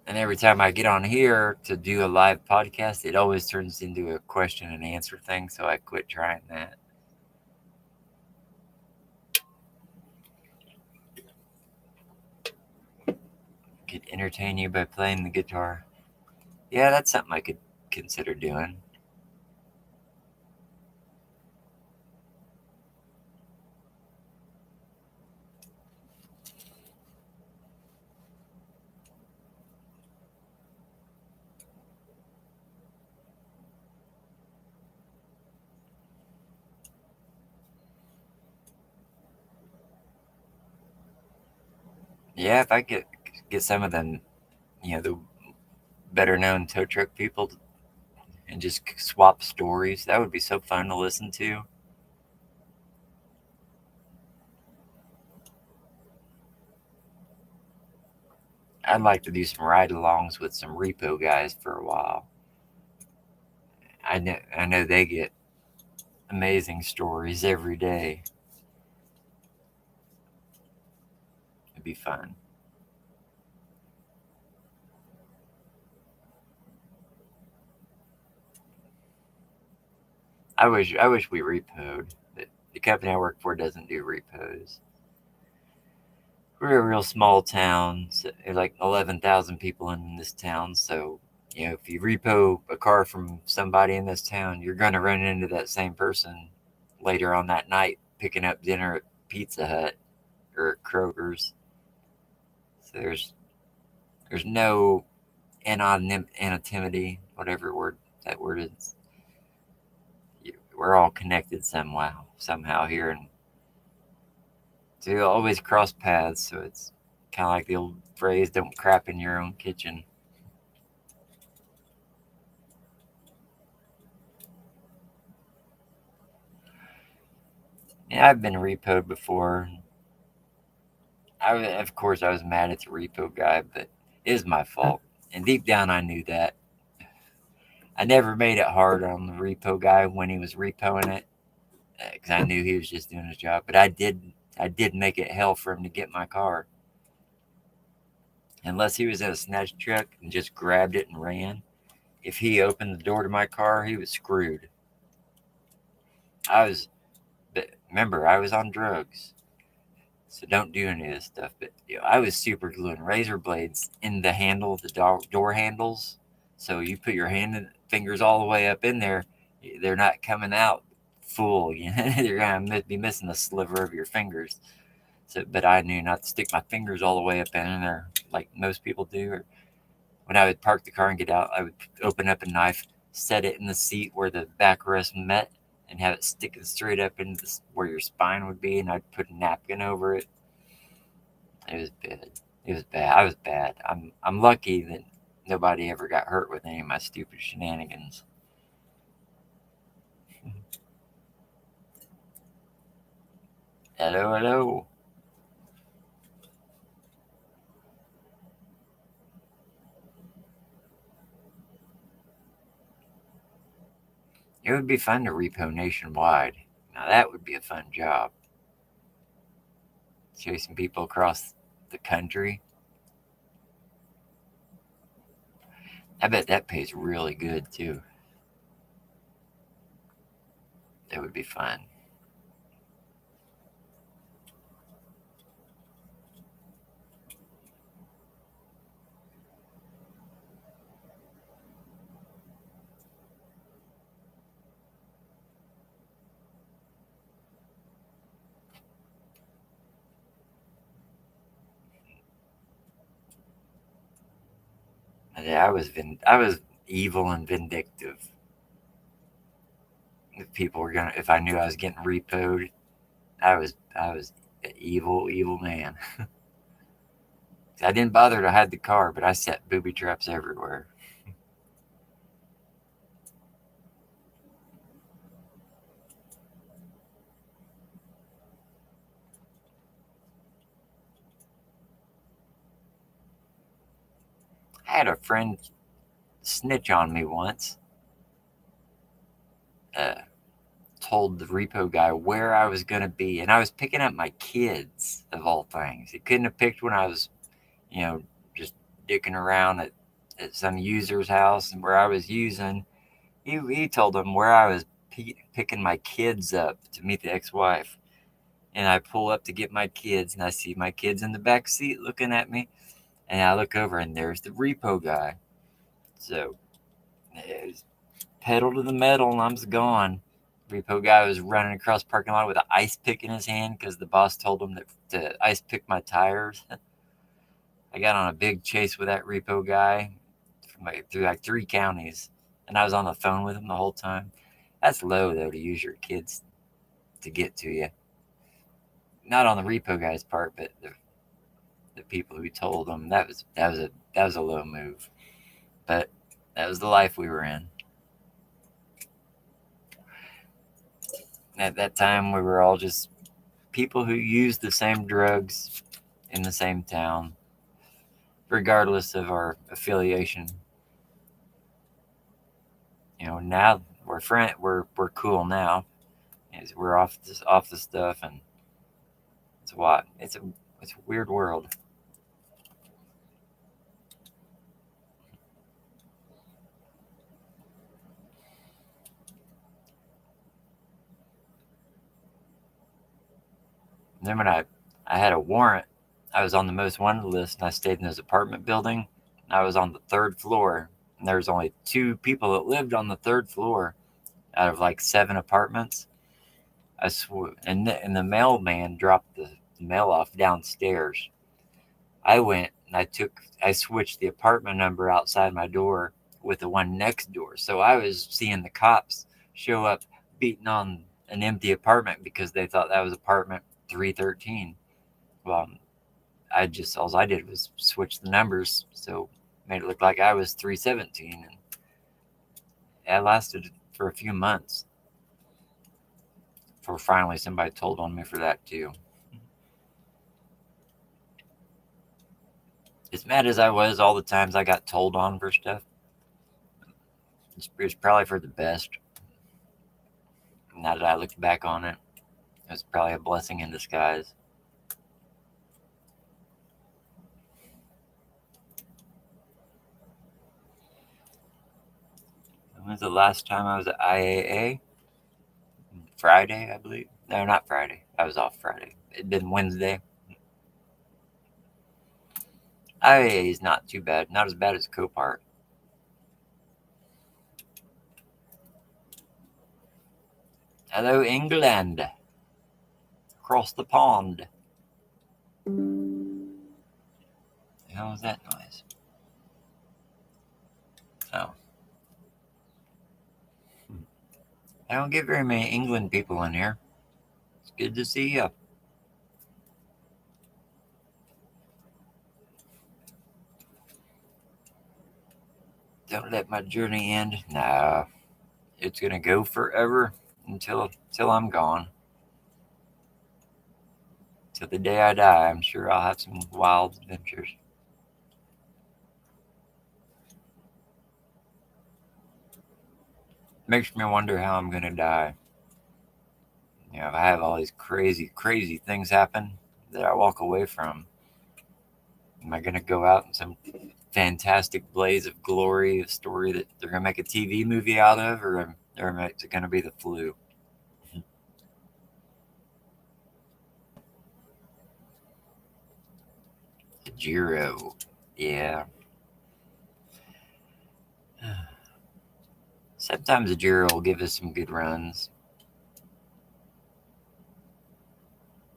and every time I get on here to do a live podcast, it always turns into a question and answer thing, so I quit trying that. Could entertain you by playing the guitar. Yeah, that's something I could consider doing. Yeah, if I could get some of them, the better known tow truck people and just swap stories, that would be so fun to listen to. I'd like to do some ride alongs with some repo guys for a while. I know they get amazing stories every day. It'd be fun. I wish we repoed. The company I work for doesn't do repos. We're a real small town. So there's like 11,000 people in this town. So, if you repo a car from somebody in this town, you're going to run into that same person later on that night picking up dinner at Pizza Hut or at Kroger's. So there's no anonymity, whatever word that word is. We're all connected somehow here, and so you'll always cross paths. So it's kind of like the old phrase, "Don't crap in your own kitchen." Yeah, I've been repoed before. Of course, I was mad at the repo guy, but it was my fault. And deep down, I knew that. I never made it hard on the repo guy when he was repoing it, because I knew he was just doing his job. But I did make it hell for him to get my car. Unless he was in a snatch truck and just grabbed it and ran. If he opened the door to my car, he was screwed. I was, but remember, I was on drugs. So don't do any of this stuff. But I was super gluing razor blades in the handle of the door handles. So you put your fingers all the way up in there, they're not coming out full. You're gonna be missing a sliver of your fingers. So, but I knew not to stick my fingers all the way up in there like most people do. Or when I would park the car and get out, I would open up a knife, set it in the seat where the backrest met, and have it sticking straight up into where your spine would be, and I'd put a napkin over it. It was bad. It was bad. I was bad. I'm lucky that nobody ever got hurt with any of my stupid shenanigans. Hello, hello. It would be fun to repo nationwide. Now that would be a fun job. Chasing people across the country. I bet that pays really good too. That would be fun. Yeah, I was evil and vindictive. If people were gonna, if I knew I was getting repoed, I was an evil man. I didn't bother to hide the car, but I set booby traps everywhere. I had a friend snitch on me once. Uh, told the repo guy where I was going to be, and I was picking up my kids, of all things. He couldn't have picked when I was, just dicking around at some user's house and where I was using. He told him where I was picking my kids up to meet the ex-wife. And I pull up to get my kids, and I see my kids in the back seat looking at me. And I look over, and there's the repo guy. So it was pedal to the metal, and I was gone. Repo guy was running across the parking lot with an ice pick in his hand because the boss told him to ice pick my tires. I got on a big chase with that repo guy through like 3 counties, and I was on the phone with him the whole time. That's low, though, to use your kids to get to you. Not on the repo guy's part, but the people who told him. That was a low move, but that was the life we were in. At that time, we were all just people who used the same drugs in the same town, regardless of our affiliation. Now we're cool now. We're off the stuff, and it's a weird world. And then when I had a warrant, I was on the most wanted list, and I stayed in this apartment building. And I was on the 3rd floor, and there was only 2 people that lived on the 3rd floor out of like 7 apartments. And the mailman dropped the mail off downstairs. I went and I switched the apartment number outside my door with the one next door. So I was seeing the cops show up beating on an empty apartment because they thought that was apartment 313. Well, all I did was switch the numbers, so made it look like I was 317, and that lasted for a few months before finally somebody told on me for that too. As mad as I was all the times I got told on for stuff, it was probably for the best. Now that I look back on it, it was probably a blessing in disguise. When was the last time I was at IAA? Friday, I believe. No, not Friday. I was off Friday. It'd been Wednesday. IAA is not too bad. Not as bad as Copart. Hello, England. Across the pond. The hell was that noise? Oh. I don't get very many England people in here. It's good to see you. Don't let my journey end. Nah. It's gonna go forever until I'm gone. Till the day I die, I'm sure I'll have some wild adventures. Makes me wonder how I'm gonna die. If I have all these crazy, crazy things happen that I walk away from, am I gonna go out in some fantastic blaze of glory, a story that they're gonna make a TV movie out of, or is it gonna be the flu? The Giro, yeah. Sometimes the Giro will give us some good runs.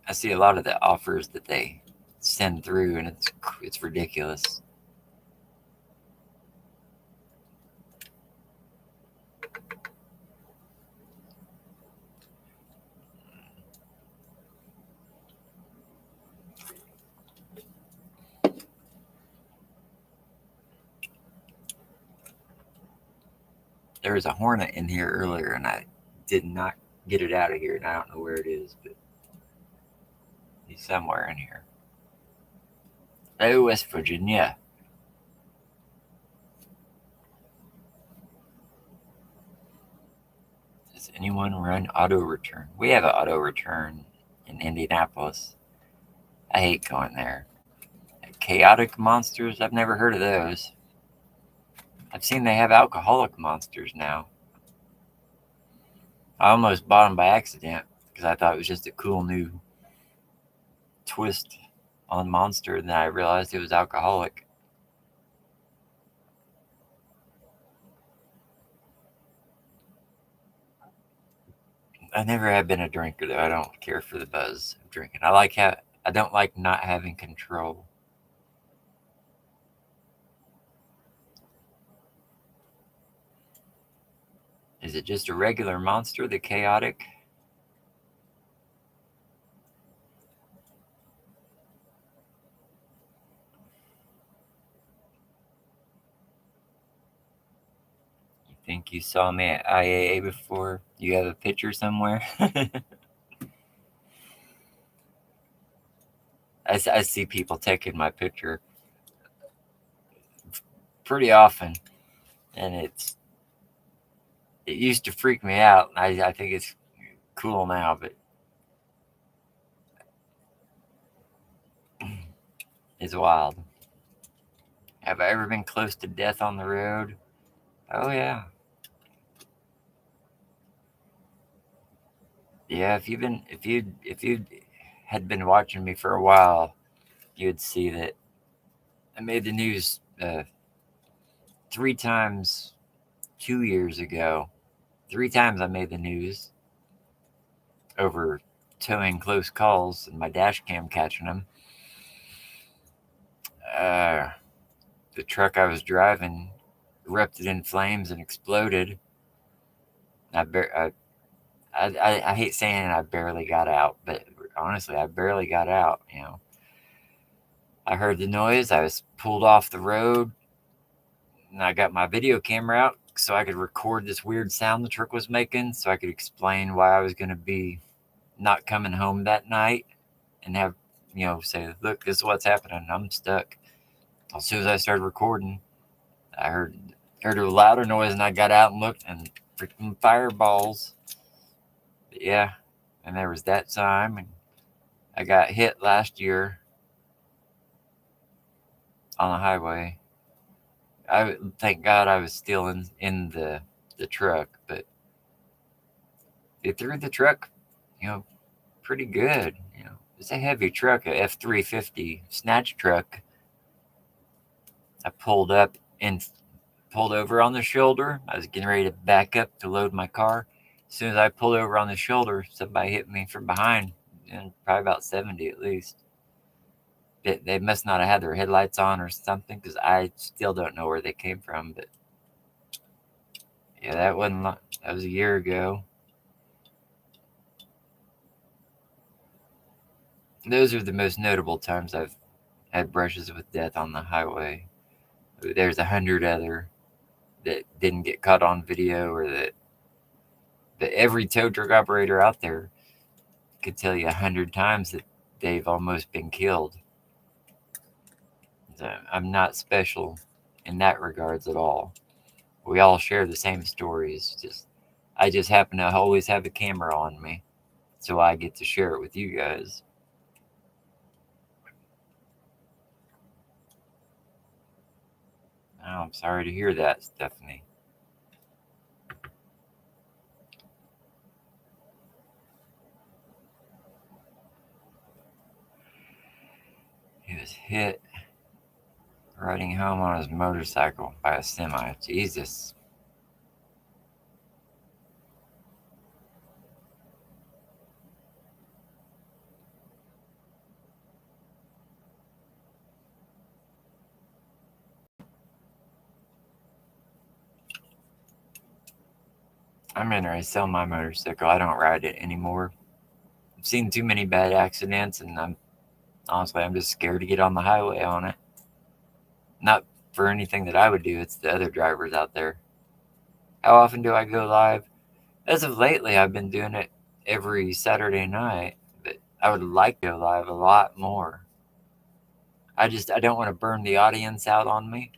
I see a lot of the offers that they send through, and it's ridiculous. There was a hornet in here earlier, and I did not get it out of here, and I don't know where it is, but he's somewhere in here. Hello, West Virginia. Does anyone run auto return? We have an auto return in Indianapolis. I hate going there. Chaotic monsters, I've never heard of those. I've seen they have alcoholic monsters now. I almost bought them by accident because I thought it was just a cool new twist on Monster, and then I realized it was alcoholic. I never have been a drinker though. I don't care for the buzz of drinking. I don't like not having control. Is it just a regular Monster, the chaotic? You think you saw me at IAA before? You have a picture somewhere? I see people taking my picture pretty often, and it used to freak me out. I think it's cool now, but it's wild. Have I ever been close to death on the road? Oh yeah. Yeah, if you had been watching me for a while, you'd see that I made the news 3 times 2 years ago. 3 times I made the news over towing close calls and my dash cam catching them. The truck I was driving erupted in flames and exploded. I hate saying I barely got out, but honestly, I barely got out. I heard the noise. I was pulled off the road, and I got my video camera out so I could record this weird sound the truck was making, so I could explain why I was going to be not coming home that night, and have say, look, this is what's happening. I'm stuck. As soon as I started recording, I heard a louder noise, and I got out and looked, and freaking fireballs. But yeah, and there was that time, and I got hit last year on the highway. Thank God I was still in the truck, but they threw the truck, pretty good. It's a heavy truck, a F-350 snatch truck. I pulled up and pulled over on the shoulder. I was getting ready to back up to load my car. As soon as I pulled over on the shoulder, somebody hit me from behind, and probably about 70 at least. They must not have had their headlights on or something, because I still don't know where they came from. But yeah, that was a year ago. Those are the most notable times I've had brushes with death on the highway. There's 100 other that didn't get caught on video, or that every tow truck operator out there could tell you 100 times that they've almost been killed. So I'm not special in that regards at all. We all share the same stories. I just happen to always have a camera on me, so I get to share it with you guys. Oh, I'm sorry to hear that, Stephanie. He was hit riding home on his motorcycle by a semi. Jesus. I'm getting ready to sell my motorcycle. I don't ride it anymore. I've seen too many bad accidents, and I'm just scared to get on the highway on it. Not for anything that I would do, it's the other drivers out there. How often do I go live? As of lately, I've been doing it every Saturday night, but I would like to go live a lot more. I don't want to burn the audience out on me.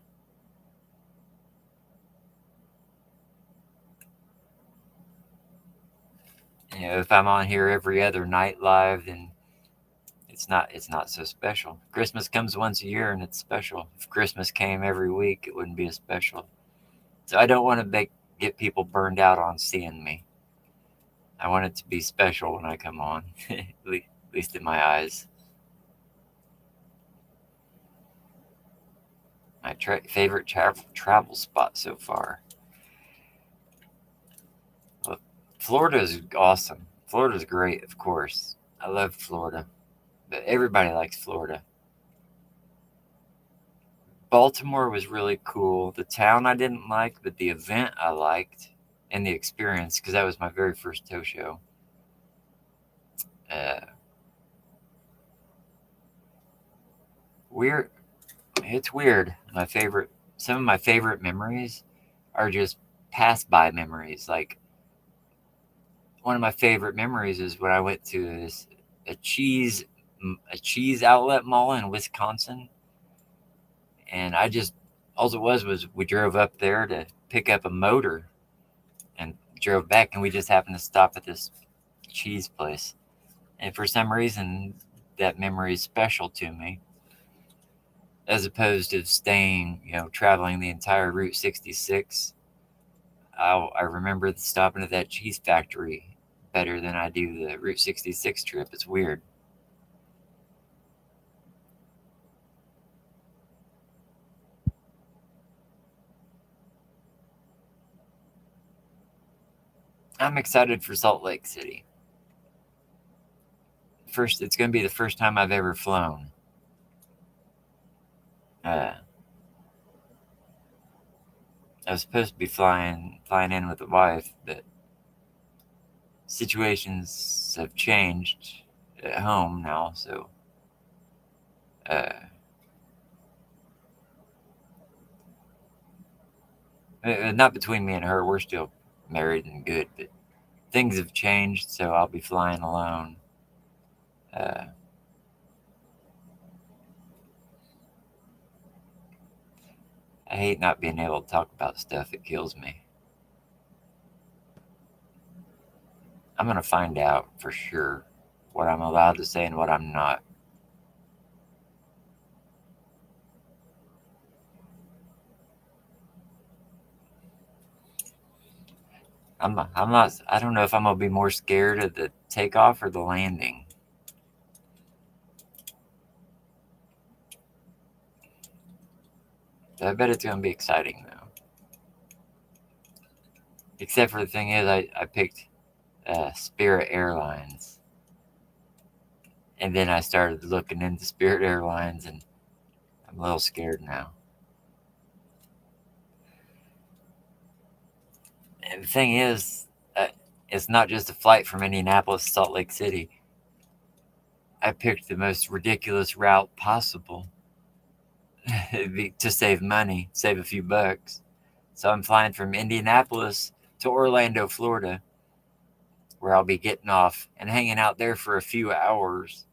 if I'm on here every other night live, then it's not so special. Christmas comes once a year and it's special. If Christmas came every week, it wouldn't be as special. So I don't want to get people burned out on seeing me. I want it to be special when I come on, at least in my eyes. My favorite travel spot so far. Well, Florida's awesome. Florida's great, of course. I love Florida, but everybody likes Florida. Baltimore was really cool. The town I didn't like, but the event I liked and the experience, because that was my very first tow show. Weird. It's weird. Some of my favorite memories are just pass by memories. Like one of my favorite memories is when I went to a cheese outlet mall in Wisconsin, and all it was we drove up there to pick up a motor and drove back, and we just happened to stop at this cheese place, and for some reason that memory is special to me, as opposed to traveling the entire Route 66. I remember stopping at that cheese factory better than I do the Route 66 trip. It's weird. I'm excited for Salt Lake City. It's going to be the first time I've ever flown. I was supposed to be flying in with the wife, but situations have changed at home now, so not between me and her. We're still married and good, but things have changed, so I'll be flying alone. I hate not being able to talk about stuff. It kills me. I'm going to find out for sure what I'm allowed to say and what I'm not. I'm not, I don't know if I'm going to be more scared of the takeoff or the landing. I bet it's going to be exciting, though. Except for the thing is, I picked Spirit Airlines. And then I started looking into Spirit Airlines, and I'm a little scared now. And the thing is, it's not just a flight from Indianapolis to Salt Lake City. I picked the most ridiculous route possible to save money, save a few bucks. So I'm flying from Indianapolis to Orlando, Florida, where I'll be getting off and hanging out there for a few hours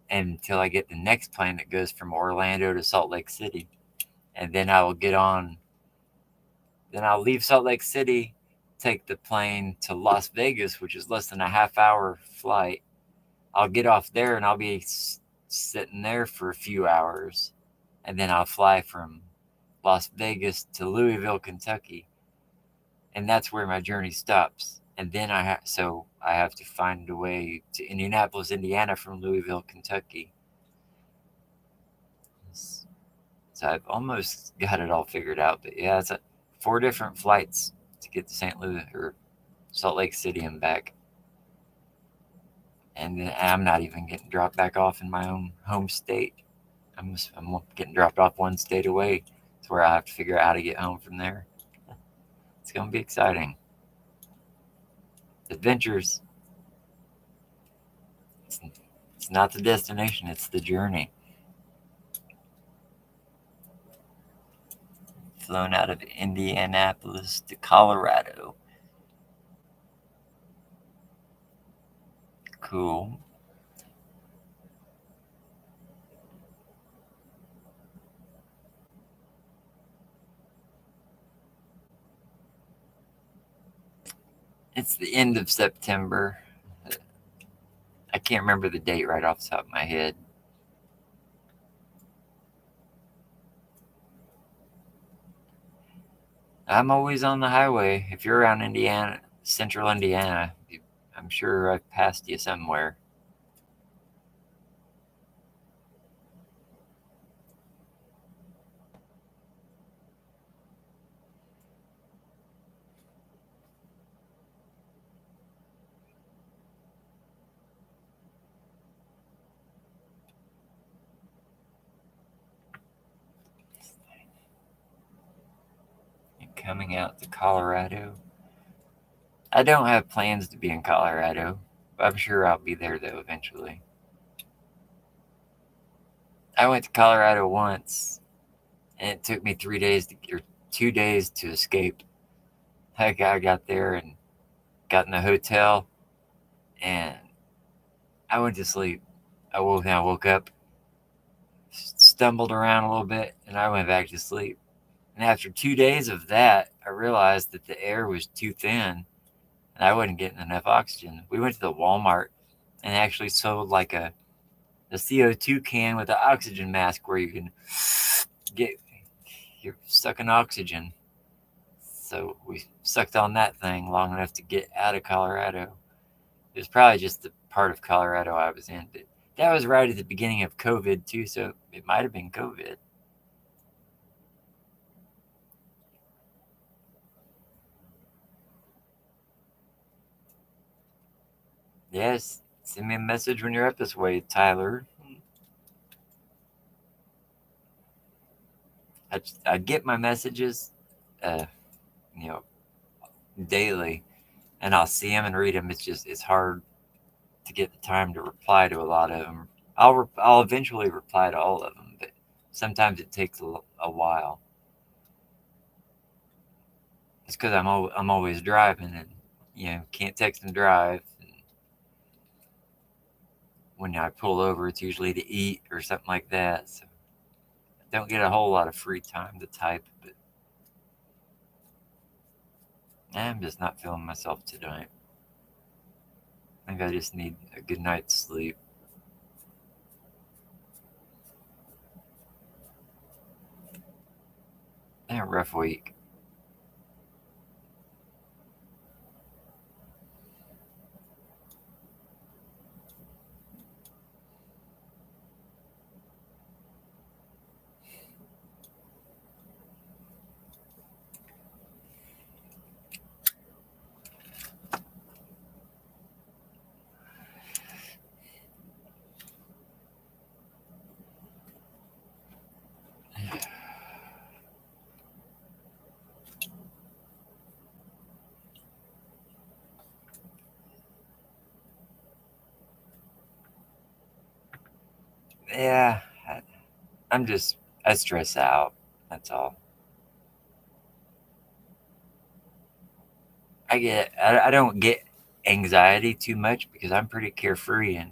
until I get the next plane that goes from Orlando to Salt Lake City. And then I will get on. Then I'll leave Salt Lake City, take the plane to Las Vegas, which is less than a half-hour flight. I'll get off there and I'll be sitting there for a few hours. And then I'll fly from Las Vegas to Louisville, Kentucky. And that's where my journey stops. And then I have to find a way to Indianapolis, Indiana from Louisville, Kentucky. So I've almost got it all figured out. But yeah, it's 4 different flights to get to St. Louis or Salt Lake City and back. And then I'm not even getting dropped back off in my own home state. I'm getting dropped off one state away to where I have to figure out how to get home from there. It's going to be exciting. Adventures. It's not the destination, it's the journey. Flown out of Indianapolis to Colorado. Cool. It's the end of September. I can't remember the date right off the top of my head. I'm always on the highway. If you're around Indiana, central Indiana, I'm sure I've passed you somewhere. Coming out to Colorado. I don't have plans to be in Colorado. I'm sure I'll be there though eventually. I went to Colorado once, and it took me 3 days or 2 days to escape. I got there and got in the hotel, and I went to sleep. I woke up, stumbled around a little bit, and I went back to sleep. And after 2 days of that, I realized that the air was too thin, and I wasn't getting enough oxygen. We went to the Walmart and actually sold like a CO2 can with an oxygen mask where you can get you're sucking oxygen. So we sucked on that thing long enough to get out of Colorado. It was probably just the part of Colorado I was in, but that was right at the beginning of COVID too, so it might have been COVID. Yes, send me a message when you're up this way, Tyler. I get my messages, uh, you know, daily, and I'll see them and read them. It's hard to get the time to reply to a lot of them. I'll eventually reply to all of them, but sometimes it takes a while. It's because I'm always driving and can't text and drive. And when I pull over, it's usually to eat or something like that. So I don't get a whole lot of free time to type. But I'm just not feeling myself tonight. I think I just need a good night's sleep. And a rough week. Yeah, I stress out. That's all. I don't get anxiety too much because I'm pretty carefree and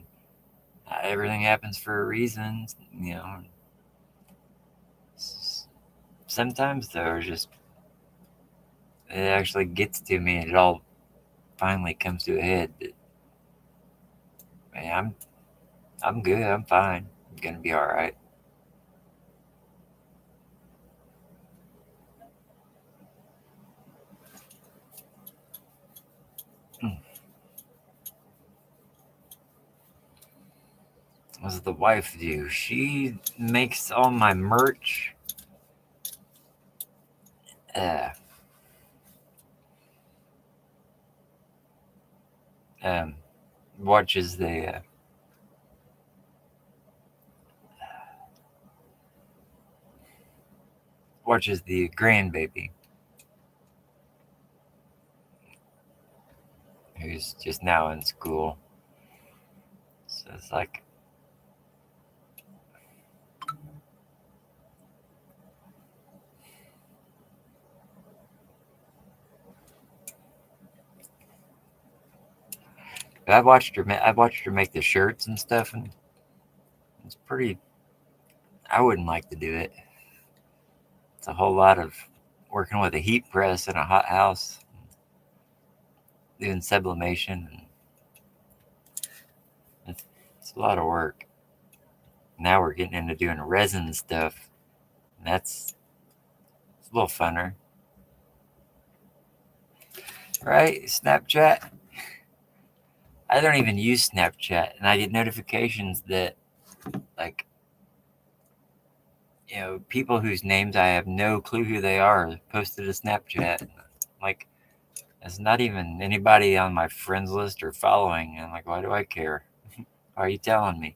everything happens for a reason. You know, sometimes though, just it actually gets to me and it all finally comes to a head. But man, I'm good. I'm fine. I'm gonna be all right. Hmm. What does the wife do? She makes all my merch. Uh, um, watches the grandbaby who's just now in school. So it's like I watched her make the shirts and stuff, and it's pretty. I wouldn't like to do it. It's a whole lot of working with a heat press in a hot house. doing sublimation. And it's a lot of work. Now we're getting into doing resin stuff. And that's a little funner. Right? Snapchat. I don't even use Snapchat, and I get notifications that, like, people whose names I have no clue who they are posted a Snapchat. Like, it's not even anybody on my friends list or following. I'm like, why do I care? Why are you telling me?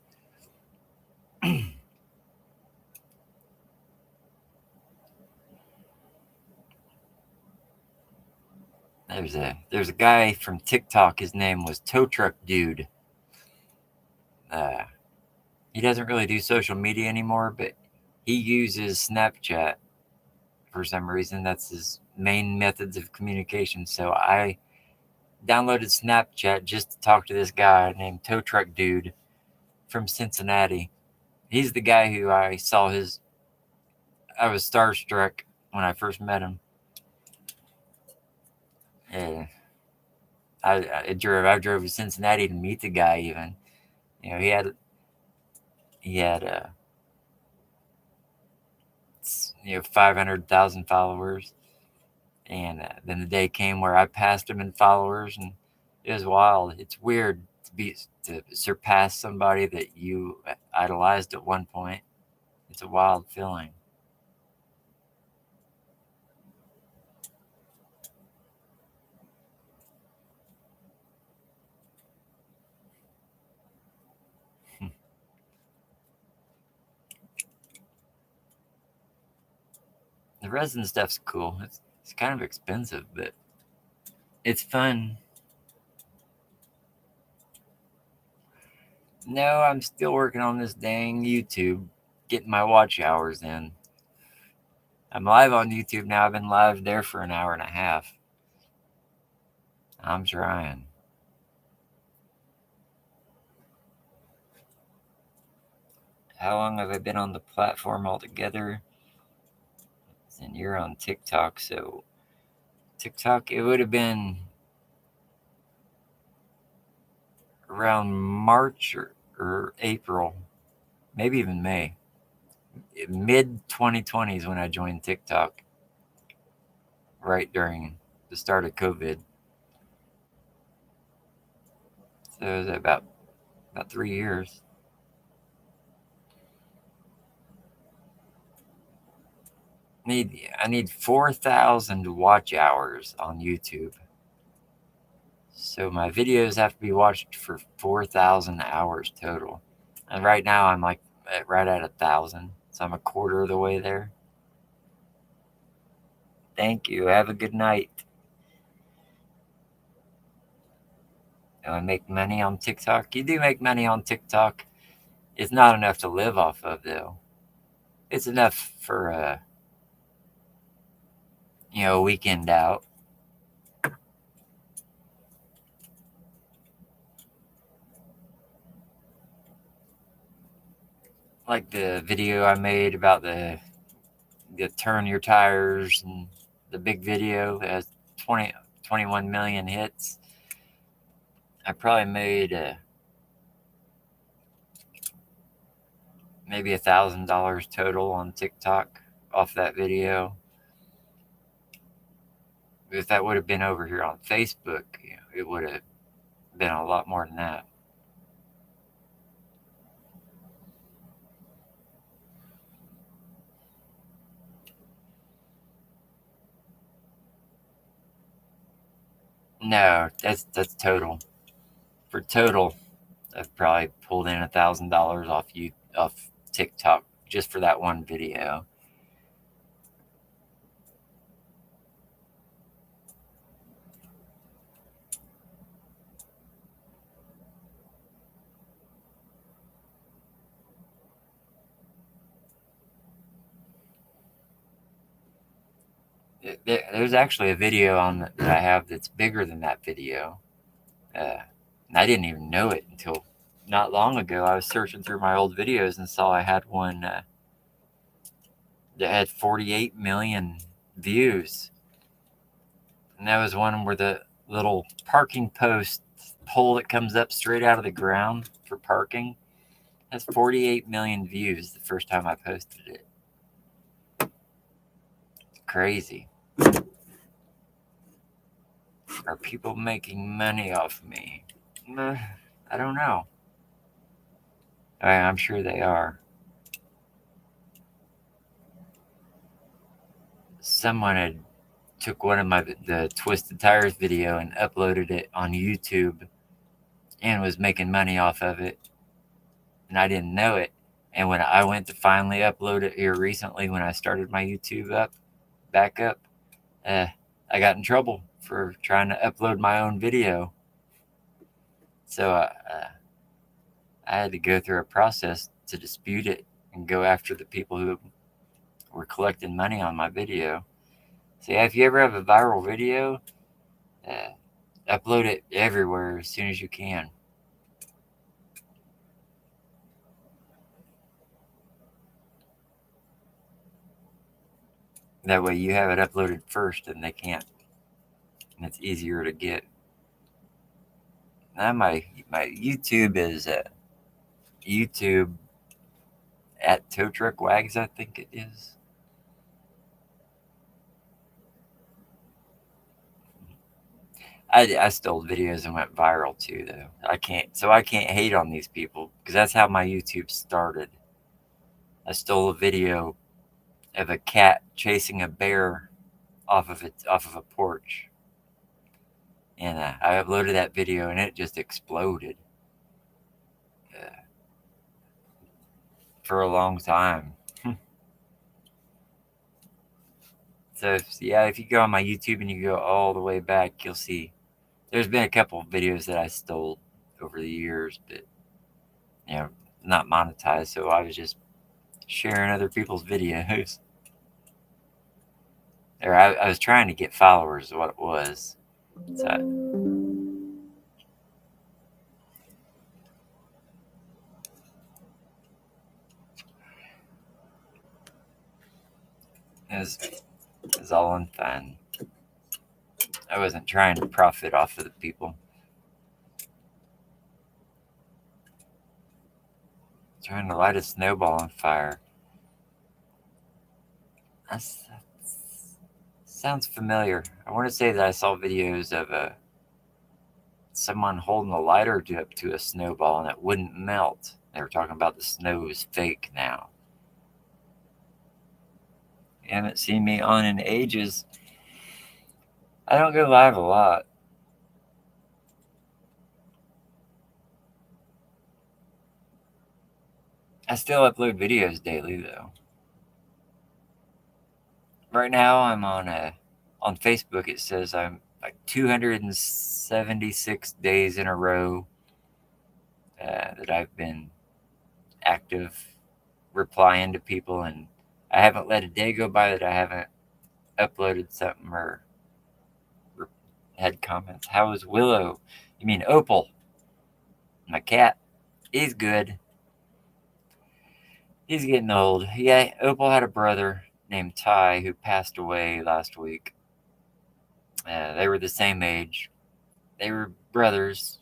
There's a guy from TikTok. His name was Tow Truck Dude. He doesn't really do social media anymore, but he uses Snapchat for some reason. That's his main methods of communication. So I downloaded Snapchat just to talk to this guy named Tow Truck Dude from Cincinnati. He's the guy who I was starstruck when I first met him. Yeah. I drove to Cincinnati to meet the guy. Even, he had 500,000 followers, and then the day came where I passed him in followers, and it was wild. It's weird to surpass somebody that you idolized at one point. It's a wild feeling. The resin stuff's cool. It's kind of expensive, but it's fun. No, I'm still working on this dang YouTube, getting my watch hours in. I'm live on YouTube now. I've been live there for an hour and a half. I'm trying. How long have I been on the platform altogether? And you're on TikTok, so TikTok, it would have been around March or April, maybe even May. Mid 2020s when I joined TikTok, right during the start of COVID. So it was about 3 years. I need 4,000 watch hours on YouTube. So my videos have to be watched for 4,000 hours total. And right now I'm like right at 1,000. So I'm a quarter of the way there. Thank you. Have a good night. Do I make money on TikTok? You do make money on TikTok. It's not enough to live off of, though. It's enough for a weekend out. Like the video I made about the turn your tires, and the big video that has 21 million hits. I probably made maybe $1,000 total on TikTok off that video. If that would have been over here on Facebook, it would have been a lot more than that. No, that's total. For total, I've probably pulled in $1,000 off TikTok just for that one video. There's actually a video that I have that's bigger than that video. And I didn't even know it until not long ago. I was searching through my old videos and saw I had one that had 48 million views. And that was one where little parking post pole that comes up straight out of the ground for parking has 48 million views the first time I posted it. It's crazy. Are people making money off me? I don't know. I'm sure they are. Someone had took one of the Twisted Tires video and uploaded it on YouTube and was making money off of it, and I didn't know it. And when I went to finally upload it here recently, when I started my YouTube back up, I got in trouble for trying to upload my own video. So I had to go through a process to dispute it and go after the people who were collecting money on my video. So yeah, if you ever have a viral video, upload it everywhere as soon as you can. That way you have it uploaded first and they can't. And it's easier to get. Now my YouTube is YouTube at Tow Truck Wags, I think it is. I stole videos and went viral too, though. I can't hate on these people because that's how my YouTube started. I stole a video of a cat chasing a bear off of a porch, and I uploaded that video and it just exploded for a long time. So if you go on my YouTube and you go all the way back, you'll see there's been a couple of videos that I stole over the years, but not monetized. So I was just sharing other people's videos. Or I was trying to get followers, is what it was. So it was all in fun. I wasn't trying to profit off of the people. Trying to light a snowball on fire. That sounds familiar. I want to say that I saw videos of someone holding a lighter up to a snowball and it wouldn't melt. They were talking about the snow is fake now. You haven't seen me on in ages. I don't go live a lot. I still upload videos daily though. Right now I'm on Facebook. It says I'm like 276 days in a row that I've been active, replying to people, and I haven't let a day go by that I haven't uploaded something or had comments. How is Willow? You mean Opal? My cat. He's good. He's getting old. Yeah, Opal had a brother named Ty who passed away last week. They were the same age. They were brothers.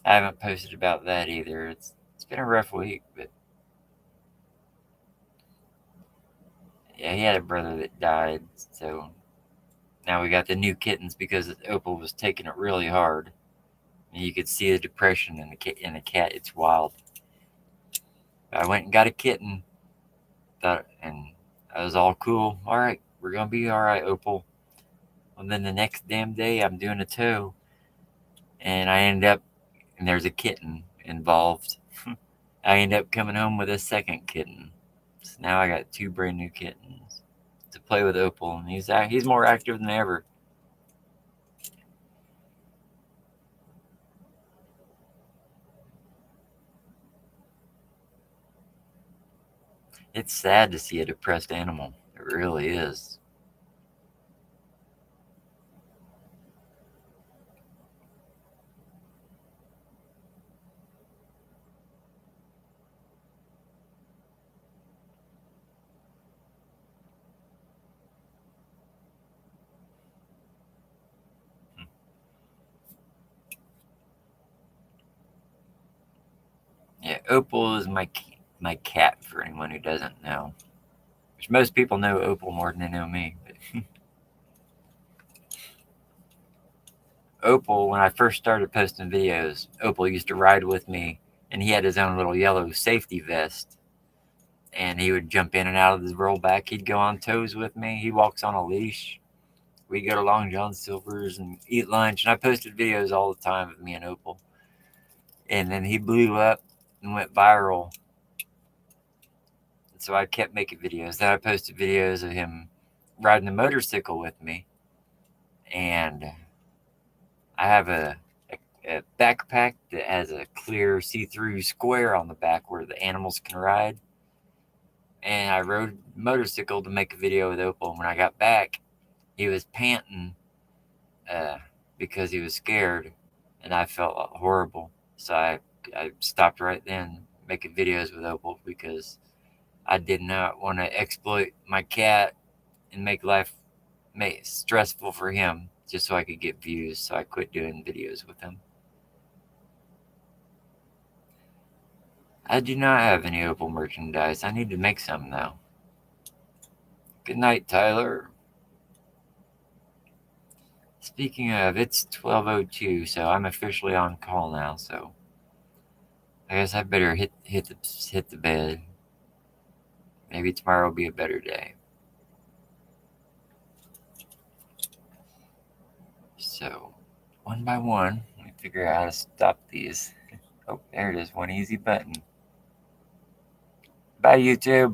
I haven't posted about that either. It's been a rough week, but yeah, he had a brother that died, so now we got the new kittens because Opal was taking it really hard. And you could see the depression in the cat. It's wild. I went and got a kitten, and I was all cool. All right, we're gonna be all right, Opal. And then the next damn day, I'm doing a tow, and and there's a kitten involved. I end up coming home with a second kitten. So now I got two brand new kittens to play with Opal, and he's more active than ever. It's sad to see a depressed animal. It really is. Yeah, Opal is my cat, for anyone who doesn't know. Which most people know Opal more than they know me. But Opal, when I first started posting videos, Opal used to ride with me, and he had his own little yellow safety vest. And he would jump in and out of his rollback. He'd go on toes with me. He walks on a leash. We go to Long John Silver's and eat lunch. And I posted videos all the time of me and Opal. And then he blew up and went viral. And so I kept making videos. Then I posted videos of him riding a motorcycle with me. And I have a backpack that has a clear see-through square on the back where the animals can ride. And I rode a motorcycle to make a video with Opal. And when I got back, he was panting because he was scared, and I felt horrible. So I stopped right then making videos with Opal because I did not want to exploit my cat and make life stressful for him just so I could get views. So I quit doing videos with him. I do not have any Opal merchandise. I need to make some though. Good night, Tyler. Speaking of, it's 12:02, so I'm officially on call now. So I guess I better hit the bed. Maybe tomorrow will be a better day. So, one by one, let me figure out how to stop these. Oh, there it is. One easy button. Bye, YouTube.